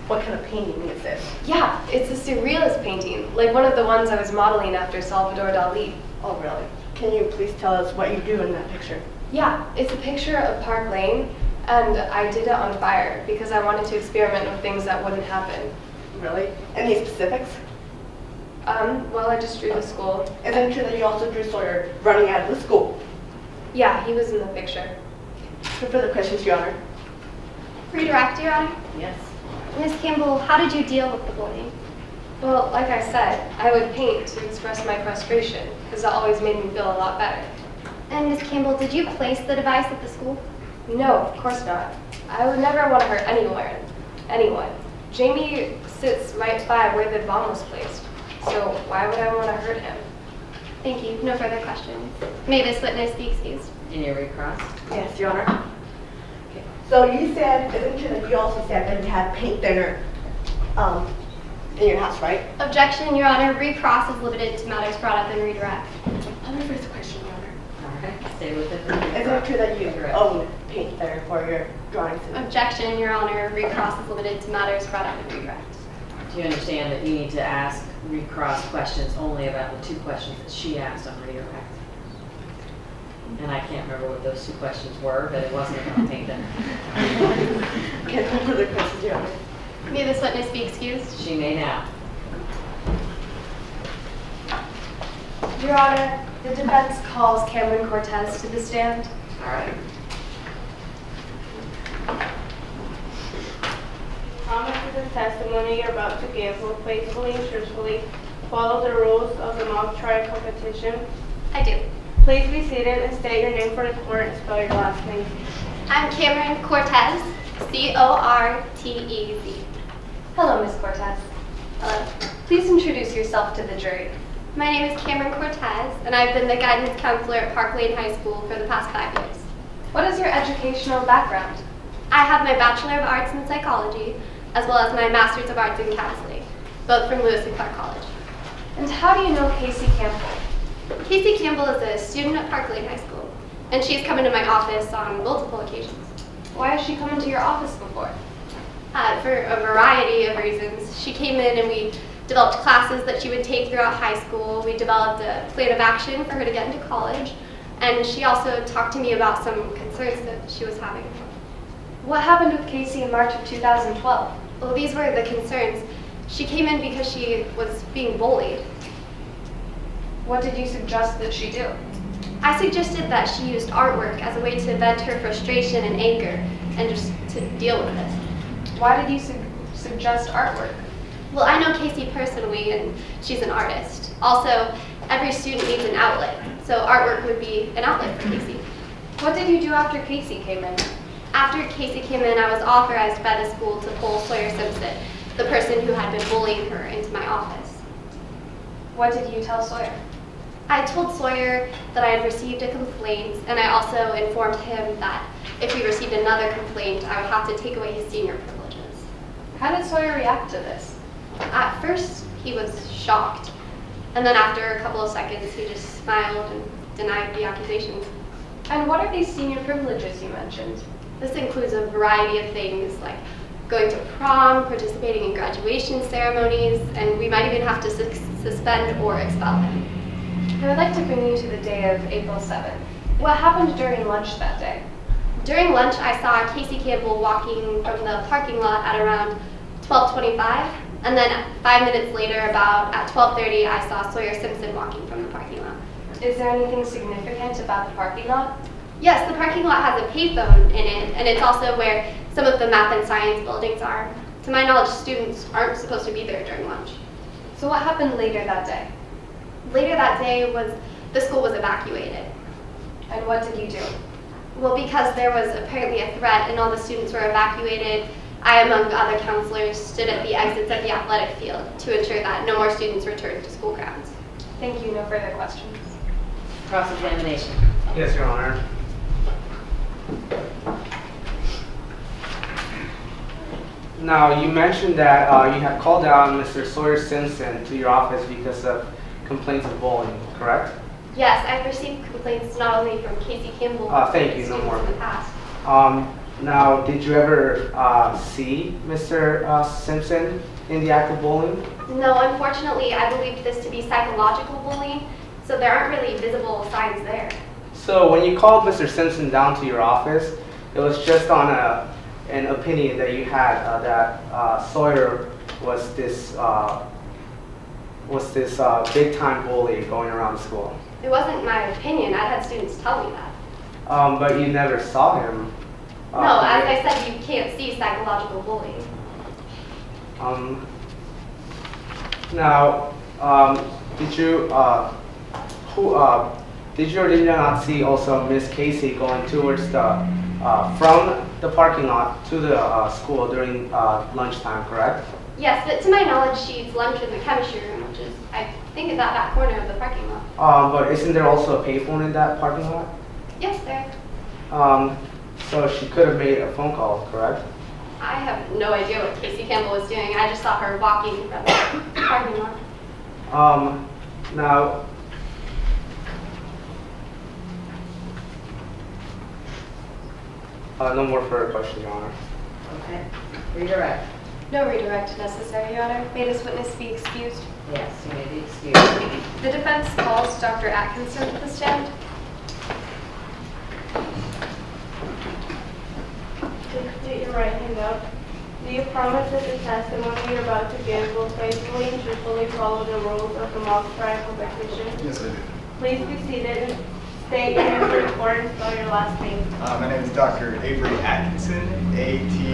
what kind of painting is this? Yeah, it's a surrealist painting, like one of the ones I was modeling after Salvador Dali. Oh, really? Can you please tell us what you do in that picture? Yeah, it's a picture of Park Lane, and I did it on fire because I wanted to experiment with things that wouldn't happen. Really? Any specifics? Well, I just drew the school. Isn't it true that you also drew Sawyer running out of the school? Yeah, he was in the picture. No further questions, Your Honor. Redirect, Your Honor. Yes. Ms. Kimball, how did you deal with the bullying? Well, like I said, I would paint to express my frustration because that always made me feel a lot better. And Ms. Kimball, did you place the device at the school? No, of course not. I would never want to hurt anyone. Jamie sits right by where the bomb was placed, so why would I want to hurt him? Thank you. No further questions. May this witness be excused. Can you recross? Yes, Your Honor. Okay. So you said, isn't it true that you also said that you had paint thinner in your house, right? Objection, Your Honor. Recross is limited to matters brought up in redirect. Let me first question, Your Honor. All right, stay with it. Isn't it true that you own paint thinner for your drawings? Objection, Your Honor. Recross is limited to matters brought up in redirect. Do you understand that you need to ask recross questions only about the 2 questions that she asked on redirect? And I can't remember what those 2 questions were, but it wasn't about paint thinner. Okay, no further questions, Your Honor. May this witness be excused. She may now. Your Honor, the defense calls Cameron Cortez to the stand. All right. Promise that the testimony you're about to give will faithfully and truthfully follow the rules of the mock trial competition. I do. Please be seated and state your name for the court and spell your last name. I'm Cameron Cortez. Cortez. Hello, Ms. Cortez. Hello. Please introduce yourself to the jury. My name is Cameron Cortez, and I've been the guidance counselor at Park Lane High School for the past 5 years. What is your educational background? I have my Bachelor of Arts in Psychology, as well as my Master's of Arts in Counseling, both from Lewis and Clark College. And how do you know Casey Campbell? Casey Campbell is a student at Park Lane High School, and she's come into my office on multiple occasions. Why has she come into your office before? For a variety of reasons. She came in and we developed classes that she would take throughout high school. We developed a plan of action for her to get into college, and she also talked to me about some concerns that she was having. What happened with Casey in March of 2012? Well, these were the concerns. She came in because she was being bullied. What did you suggest that she do? I suggested that she used artwork as a way to vent her frustration and anger and just to deal with this. Why did you suggest artwork? Well, I know Casey personally, and she's an artist. Also, every student needs an outlet, so artwork would be an outlet for Casey. What did you do after Casey came in? After Casey came in, I was authorized by the school to pull Sawyer Simpson, the person who had been bullying her, into my office. What did you tell Sawyer? I told Sawyer that I had received a complaint, and I also informed him that if he received another complaint, I would have to take away his senior privileges. How did Sawyer react to this? At first, he was shocked, and then after a couple of seconds, he just smiled and denied the accusations. And what are these senior privileges you mentioned? This includes a variety of things like going to prom, participating in graduation ceremonies, and we might even have to suspend or expel him. I would like to bring you to the day of April 7th. What happened during lunch that day? During lunch, I saw Casey Campbell walking from the parking lot at around 12:25, and then 5 minutes later, about at 12:30, I saw Sawyer Simpson walking from the parking lot. Is there anything significant about the parking lot? Yes, the parking lot has a payphone in it, and it's also where some of the math and science buildings are. To my knowledge, students aren't supposed to be there during lunch. So what happened later that day? Later that day, the school was evacuated. And what did you do? Well, because there was apparently a threat and all the students were evacuated, I, among other counselors, stood at the exits of the athletic field to ensure that no more students returned to school grounds. Thank you. No further questions. Cross-examination. Yes, Your Honor. Now, you mentioned that you had called down Mr. Sawyer Simpson to your office because of complaints of bullying, correct? Yes, I've received complaints not only from Casey Campbell, Thank you, no more. in the past. Now, did you ever see Mr. Simpson in the act of bullying? No, unfortunately, I believed this to be psychological bullying, so there aren't really visible signs there. So when you called Mr. Simpson down to your office, it was just on an opinion that you had that Sawyer was this big-time bully going around school. It wasn't my opinion. I'd had students tell me that. But you never saw him. No, as I said, you can't see psychological bullying. Now, did you or did you not see also Miss Casey going towards from the parking lot to the school during lunchtime, correct? Yes, but to my knowledge, she eats lunch in the chemistry room, which is, I think, is at that corner of the parking lot. But isn't there also a payphone in that parking lot? Yes, there. So she could have made a phone call, correct? I have no idea what Casey Campbell was doing. I just saw her walking from the parking lot. Now, no more further questions, Your Honor. Okay. Redirect. No redirect necessary, Your Honor. May this witness be excused? Yes, you may be excused. The defense calls Dr. Atkinson to the stand. Put your right hand up. Do you promise that the testimony you're about to give will faithfully and truthfully follow the rules of the mock trial competition? Yes, I do. Please be seated and state your name for recording and spell your last name. My name is Dr. Avery Atkinson, Atkinson.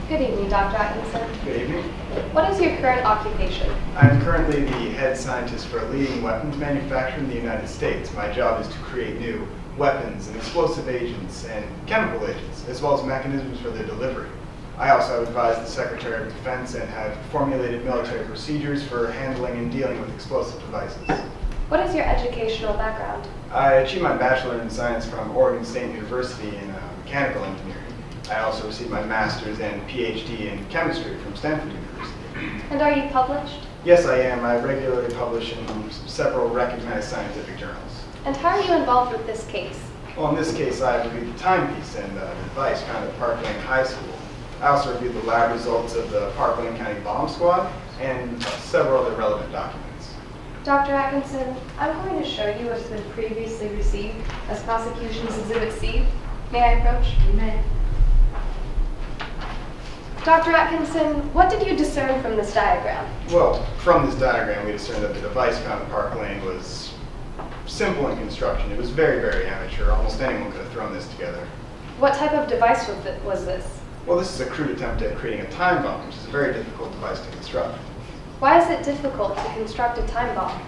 Good evening, Dr. Atkinson. Good evening. What is your current occupation? I'm currently the head scientist for a leading weapons manufacturer in the United States. My job is to create new, weapons and explosive agents and chemical agents, as well as mechanisms for their delivery. I also have advised the Secretary of Defense and have formulated military procedures for handling and dealing with explosive devices. What is your educational background? I achieved my Bachelor in Science from Oregon State University in mechanical engineering. I also received my Master's and PhD in chemistry from Stanford University. And are you published? Yes, I am. I regularly publish in several recognized scientific journals. And how are you involved with this case? Well, in this case, I reviewed the timepiece and the device found at Park Lane High School. I also reviewed the lab results of the Park Lane County Bomb Squad and several other relevant documents. Dr. Atkinson, I'm going to show you what's been previously received as Prosecution's Exhibit C. May I approach? You may. Dr. Atkinson, what did you discern from this diagram? Well, from this diagram, we discerned that the device found at Park Lane was simple in construction. It was very, very amateur. Almost anyone could have thrown this together. What type of device was this? Well, this is a crude attempt at creating a time bomb, which is a very difficult device to construct. Why is it difficult to construct a time bomb?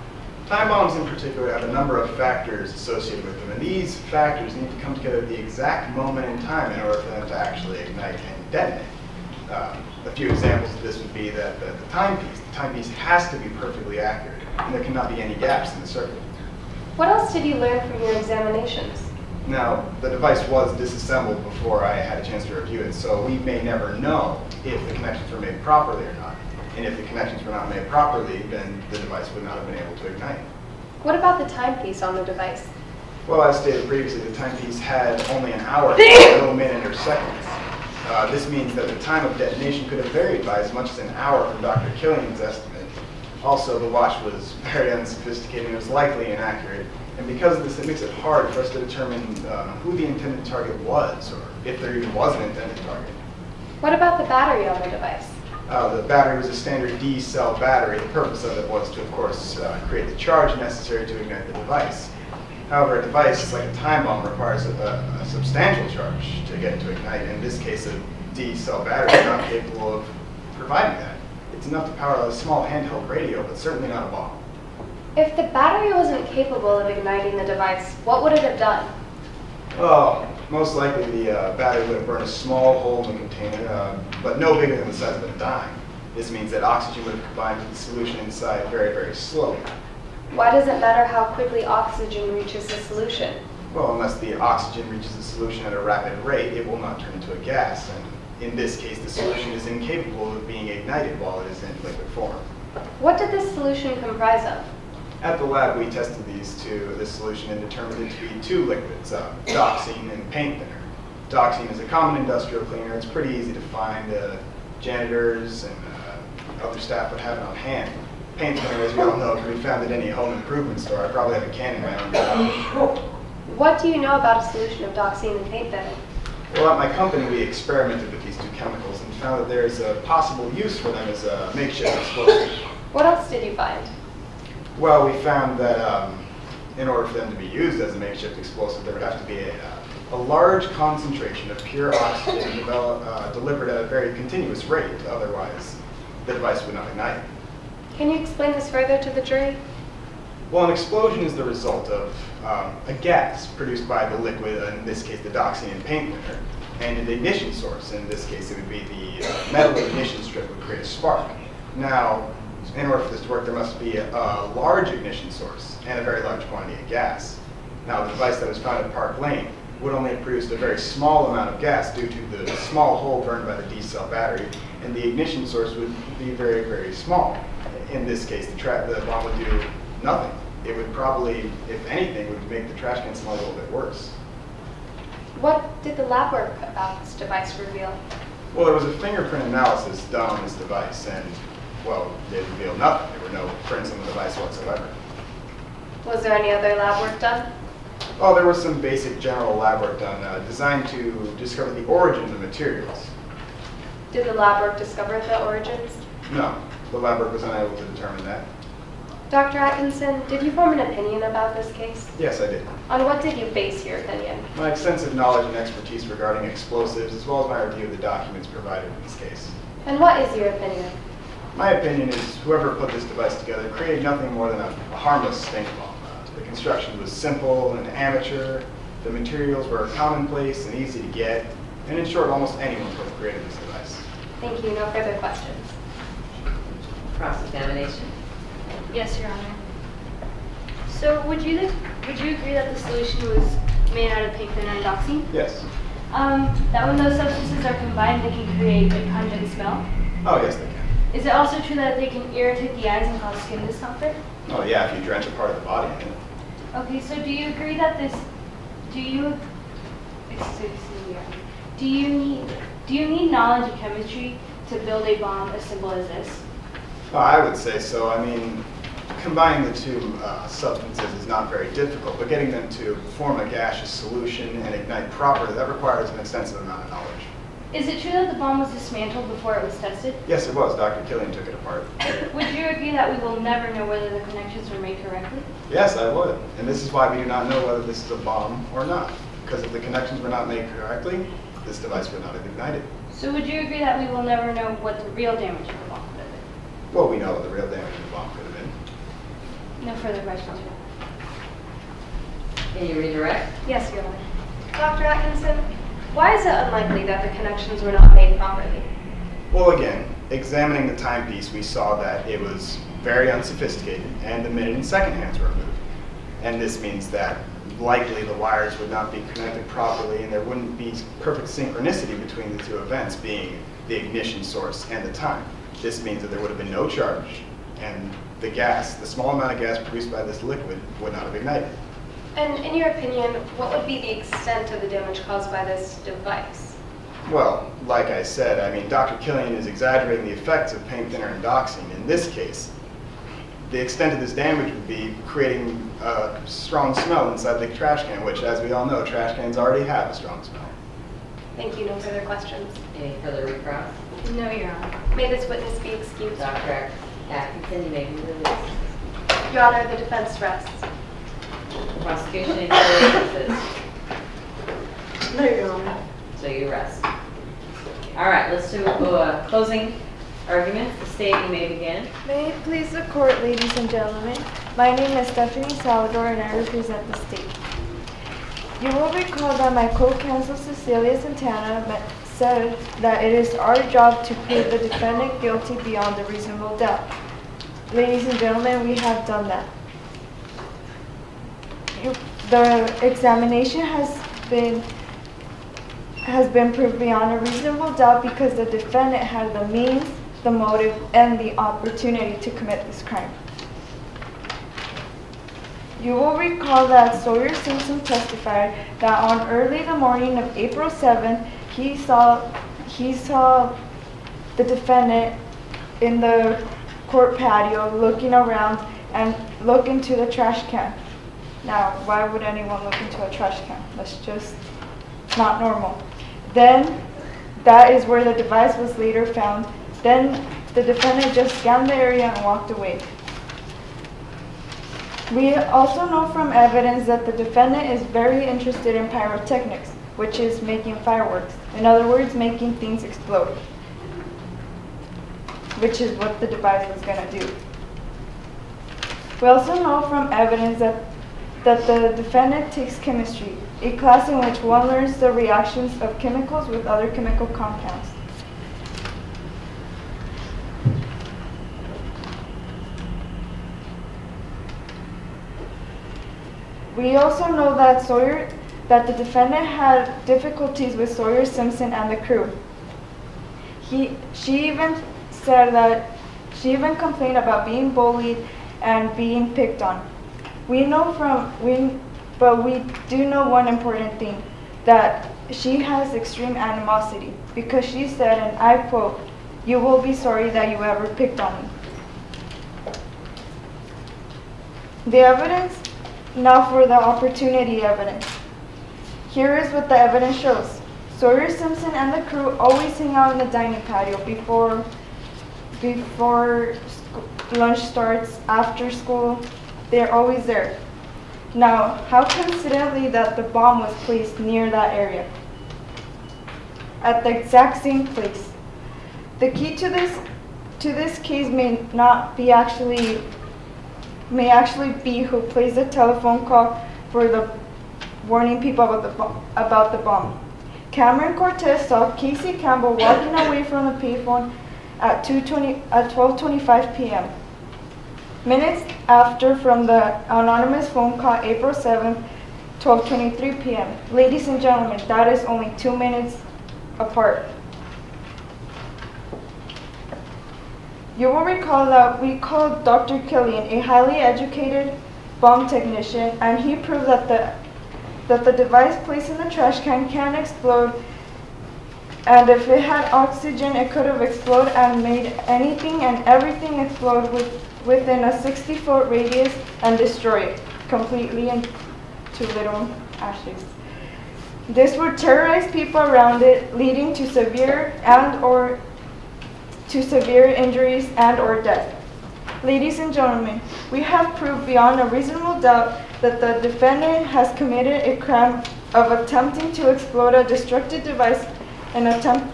Time bombs in particular have a number of factors associated with them, and these factors need to come together at the exact moment in time in order for them to actually ignite and detonate. A few examples of this would be that the timepiece has to be perfectly accurate, and there cannot be any gaps in the circuit. What else did you learn from your examinations? Now, the device was disassembled before I had a chance to review it, so we may never know if the connections were made properly or not. And if the connections were not made properly, then the device would not have been able to ignite. What about the timepiece on the device? Well, as stated previously, the timepiece had only an hour, no minute or seconds. This means that the time of detonation could have varied by as much as an hour from Dr. Killian's estimate. Also, the watch was very unsophisticated and it was likely inaccurate. And because of this, it makes it hard for us to determine who the intended target was, or if there even was an intended target. What about the battery on the device? The battery was a standard D-cell battery. The purpose of it was to, of course, create the charge necessary to ignite the device. However, a device like a time bomb requires a substantial charge to get it to ignite. In this case, a D-cell battery is not capable of providing that. It's enough to power a small handheld radio, but certainly not a bomb. If the battery wasn't capable of igniting the device, what would it have done? Well, most likely the battery would have burned a small hole in the container, but no bigger than the size of a dime. This means that oxygen would have combined with the solution inside very, very slowly. Why does it matter how quickly oxygen reaches the solution? Well, unless the oxygen reaches the solution at a rapid rate, it will not turn into a gas. And in this case, the solution is incapable of being ignited while it is in liquid form. What did this solution comprise of? At the lab, we tested this solution and determined it to be two liquids, dioxine and paint thinner. Dioxine is a common industrial cleaner. It's pretty easy to find. Janitors and other staff would have it on hand. Paint thinner, as we all know, can be found at any home improvement store. I probably have a can in my own garage. What do you know about a solution of dioxine and paint thinner? Well, at my company, we experimented with these two chemicals and found that there is a possible use for them as a makeshift explosive. What else did you find? Well, we found that in order for them to be used as a makeshift explosive, there would have to be a large concentration of pure oxygen delivered at a very continuous rate. Otherwise, the device would not ignite. Can you explain this further to the jury? Well, an explosion is the result of a gas produced by the liquid, in this case the dioxine and paint thinner, and an ignition source. In this case, it would be the metal ignition strip would create a spark. Now, in order for this to work, there must be a large ignition source and a very large quantity of gas. Now, the device that was found at Park Lane would only have produced a very small amount of gas due to the small hole burned by the D-cell battery, and the ignition source would be very, very small. In this case, the bomb would do nothing. It would probably, if anything, would make the trash can smell a little bit worse. What did the lab work about this device reveal? Well, there was a fingerprint analysis done on this device, and, well, it revealed nothing. There were no prints on the device whatsoever. Was there any other lab work done? Oh, there was some basic general lab work done, designed to discover the origin of the materials. Did the lab work discover the origins? No, the lab work was unable to determine that. Dr. Atkinson, did you form an opinion about this case? Yes, I did. On what did you base your opinion? My extensive knowledge and expertise regarding explosives, as well as my review of the documents provided in this case. And what is your opinion? My opinion is whoever put this device together created nothing more than a harmless stink bomb. The construction was simple and amateur, The materials were commonplace and easy to get, and in short, almost anyone could have created this device. Thank you. No further questions. Cross-examination. Yes, Your Honor. So would you agree that the solution was made out of paint thinner and doxine? Yes. That when those substances are combined, they can create a pungent smell? Oh, yes, they can. Is it also true that they can irritate the eyes and cause skin discomfort? Oh, yeah, if you drench a part of the body in it. Okay, so do you agree that do you need knowledge of chemistry to build a bomb as simple as this? Oh, I would say so. I mean, combining the two substances is not very difficult, but getting them to form a gaseous solution and ignite properly, that requires an extensive amount of knowledge. Is it true that the bomb was dismantled before it was tested? Yes, it was. Dr. Killian took it apart. Would you agree that we will never know whether the connections were made correctly? Yes, I would. And this is why we do not know whether this is a bomb or not. Because if the connections were not made correctly, this device would not have ignited. So would you agree that we will never know what the real damage of the bomb could have been? Well, we know what the real damage of the bomb could have been. No further questions. Can you redirect? Yes, Your Honor. Dr. Atkinson, why is it unlikely that the connections were not made properly? Well, again, examining the timepiece, we saw that it was very unsophisticated and the minute and second hands were removed. And this means that likely the wires would not be connected properly and there wouldn't be perfect synchronicity between the two events, being the ignition source and the time. This means that there would have been no charge and the gas, the small amount of gas produced by this liquid, would not have ignited. And in your opinion, what would be the extent of the damage caused by this device? Well, like I said, I mean, Dr. Killian is exaggerating the effects of paint thinner and doxine. In this case, the extent of this damage would be creating a strong smell inside the trash can, which, as we all know, trash cans already have a strong smell. Thank you. No further questions. Any further recross? No, Your Honor. May this witness be excused. Dr. Atkinson, you may be released. Your Honor, the defense rests. Prosecution, any further witnesses? No, Your Honor. So you rest. All right, let's do closing arguments. The state, you may begin. May it please the court, ladies and gentlemen. My name is Stephanie Salvador and I represent the state. You will recall that my co-counsel Cecilia Santana said that it is our job to prove the defendant guilty beyond a reasonable doubt. Ladies and gentlemen, we have done that. The examination has been proved beyond a reasonable doubt because the defendant had the means, the motive, and the opportunity to commit this crime. You will recall that Sawyer Simpson testified that on early the morning of April 7th, he saw the defendant in the court patio looking around and look into the trash can. Now, why would anyone look into a trash can? That's just not normal. Then, that is where the device was later found. Then, the defendant just scanned the area and walked away. We also know from evidence that the defendant is very interested in pyrotechnics, which is making fireworks. In other words, making things explode, which is what the device was going to do. We also know from evidence that the defendant takes chemistry, a class in which one learns the reactions of chemicals with other chemical compounds. We also know that the defendant had difficulties with Sawyer Simpson and the crew. She even complained about being bullied and being picked on. But we do know one important thing, that she has extreme animosity because she said, and I quote, "You will be sorry that you ever picked on me." The evidence, now for the opportunity evidence. Here is what the evidence shows. Sawyer Simpson and the crew always hang out in the dining patio before lunch starts, after school. They're always there. Now, how coincidentally that the bomb was placed near that area, at the exact same place. The key to this case may actually be who plays the telephone call for the warning people about the bomb. Cameron Cortez saw Casey Campbell walking away from the payphone at 12:25 p.m. Minutes after from the anonymous phone call April 7th, 12:23 p.m. Ladies and gentlemen, that is only 2 minutes apart. You will recall that we called Dr. Killian, a highly educated bomb technician, and he proved that the device placed in the trash can explode, and if it had oxygen, it could have exploded and made anything and everything explode within a 60-foot radius and destroy it completely into little ashes. This would terrorize people around it, leading to severe injuries and or death. Ladies and gentlemen, we have proved beyond a reasonable doubt that the defendant has committed a crime of attempting to explode a destructive device, an attempt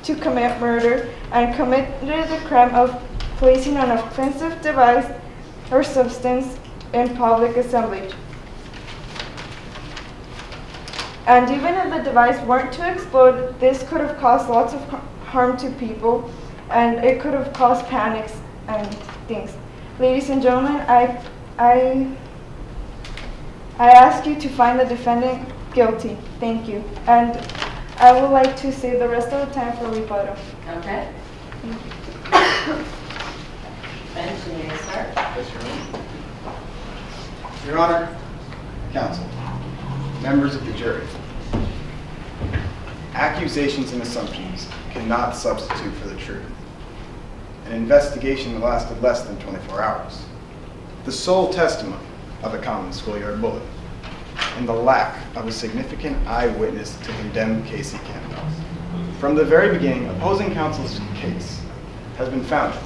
to commit murder, and committed the crime of placing an offensive device or substance in public assembly. And even if the device weren't to explode, this could have caused lots of harm to people, and it could have caused panics and things. Ladies and gentlemen, I ask you to find the defendant guilty. Thank you. And I would like to save the rest of the time for rebuttal. Okay. Ben, should we start? Yes, Your Honor. Your Honor, counsel, members of the jury, accusations and assumptions cannot substitute for the truth. An investigation lasted less than 24 hours. The sole testimony of a common schoolyard bully, and the lack of a significant eyewitness to condemn Casey Campbell. From the very beginning, opposing counsel's case has been founded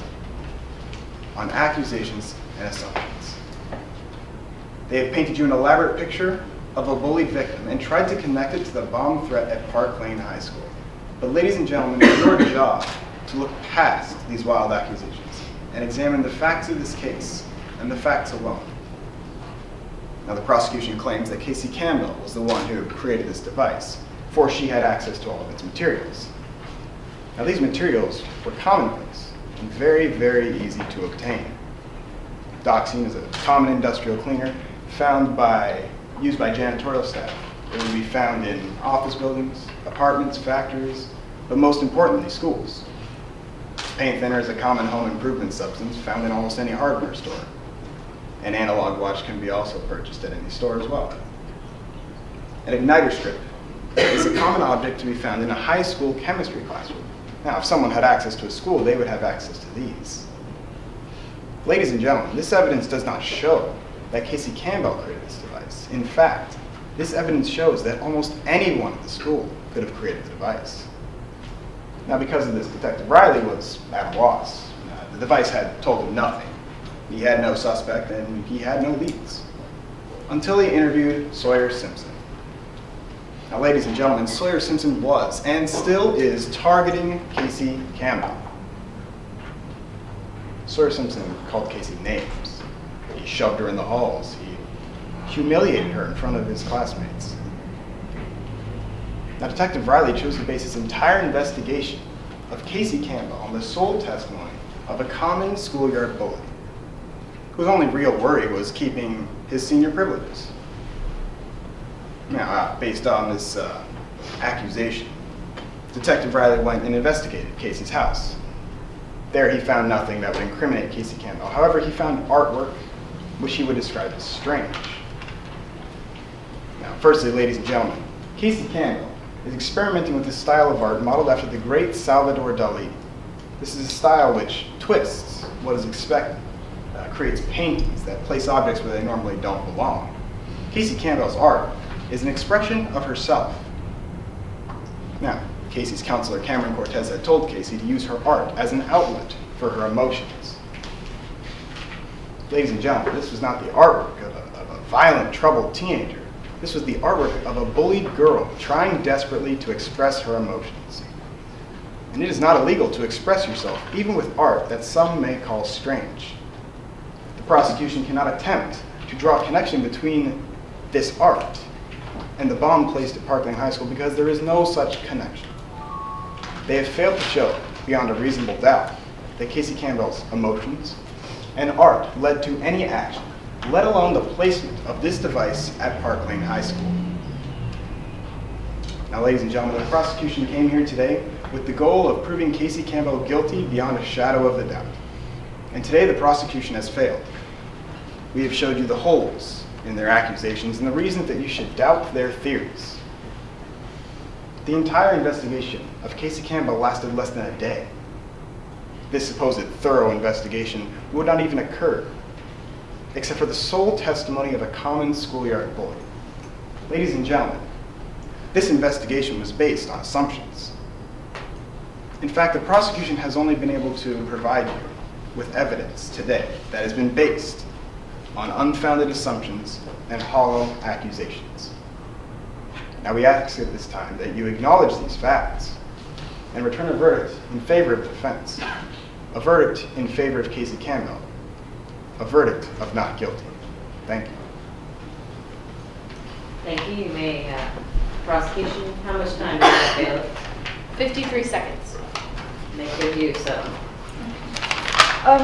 on accusations and assumptions. They have painted you an elaborate picture of a bullied victim and tried to connect it to the bomb threat at Park Lane High School. But ladies and gentlemen, it's your job to look past these wild accusations and examine the facts of this case and the facts alone. Now, the prosecution claims that Casey Campbell was the one who created this device, for she had access to all of its materials. Now, these materials were commonplace and very, very easy to obtain. Doxine is a common industrial cleaner used by janitorial staff. It would be found in office buildings, apartments, factories, but most importantly, schools. Paint thinner is a common home improvement substance found in almost any hardware store. An analog watch can be also purchased at any store as well. An igniter strip is a common object to be found in a high school chemistry classroom. Now, if someone had access to a school, they would have access to these. Ladies and gentlemen, this evidence does not show that Casey Campbell created this device. In fact, this evidence shows that almost anyone at the school could have created the device. Now, because of this, Detective Riley was at a loss. The device had told him nothing. He had no suspect and he had no leads. Until he interviewed Sawyer Simpson. Now, ladies and gentlemen, Sawyer Simpson was and still is targeting Casey Campbell. Sawyer Simpson called Casey names. He shoved her in the halls. He humiliated her in front of his classmates. Now, Detective Riley chose to base his entire investigation of Casey Campbell on the sole testimony of a common schoolyard bully, whose only real worry was keeping his senior privileges. Now, based on this accusation, Detective Riley went and investigated Casey's house. There he found nothing that would incriminate Casey Campbell. However, he found artwork which he would describe as strange. Now, firstly, ladies and gentlemen, Casey Campbell is experimenting with a style of art modeled after the great Salvador Dali. This is a style which twists what is expected, creates paintings that place objects where they normally don't belong. Casey Campbell's art is an expression of herself. Now, Casey's counselor, Cameron Cortez, had told Casey to use her art as an outlet for her emotions. Ladies and gentlemen, this was not the artwork of a violent, troubled teenager. This was the artwork of a bullied girl trying desperately to express her emotions. And it is not illegal to express yourself, even with art that some may call strange. The prosecution cannot attempt to draw a connection between this art and the bomb placed at Parkland High School because there is no such connection. They have failed to show, beyond a reasonable doubt, that Casey Campbell's emotions and art led to any action, let alone the placement of this device at Parkland High School. Now, ladies and gentlemen, the prosecution came here today with the goal of proving Casey Campbell guilty beyond a shadow of a doubt. And today the prosecution has failed. We have showed you the holes in their accusations and the reasons that you should doubt their theories. The entire investigation of Casey Campbell lasted less than a day. This supposed thorough investigation would not even occur, except for the sole testimony of a common schoolyard bully. Ladies and gentlemen, this investigation was based on assumptions. In fact, the prosecution has only been able to provide you with evidence today that has been based on unfounded assumptions and hollow accusations. Now we ask at this time that you acknowledge these facts and return a verdict in favor of the defense, a verdict in favor of Casey Campbell, a verdict of not guilty. Thank you. Thank you. You may, prosecution, how much time do you have, bailiff? 53 seconds. Make your use of.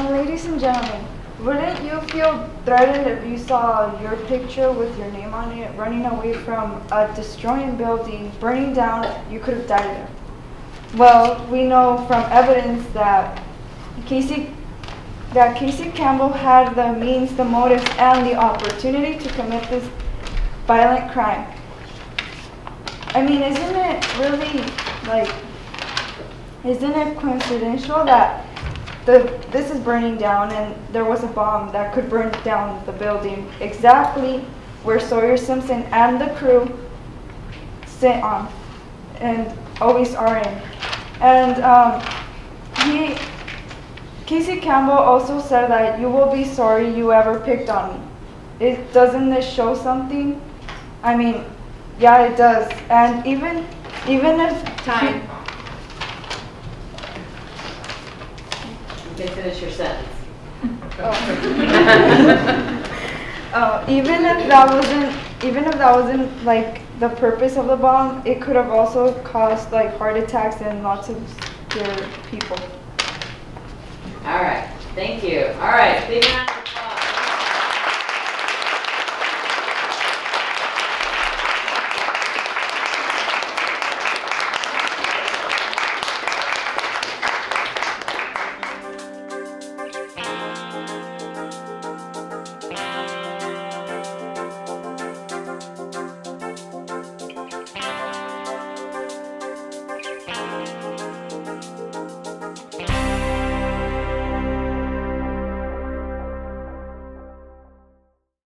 Ladies and gentlemen, wouldn't you feel threatened if you saw your picture with your name on it running away from a destroying building, burning down? You could have died there. Well, we know from evidence that Casey Campbell had the means, the motives, and the opportunity to commit this violent crime. I mean, isn't it really, isn't it coincidental that this is burning down and there was a bomb that could burn down the building exactly where Sawyer Simpson and the crew sit on and always are in. And Casey Campbell also said that you will be sorry you ever picked on me. Doesn't this show something? I mean, yeah, it does. And even if Time. You can finish your sentence. even if that wasn't like the purpose of the bomb, it could have also caused like heart attacks and lots of scared people. All right. Thank you. All right.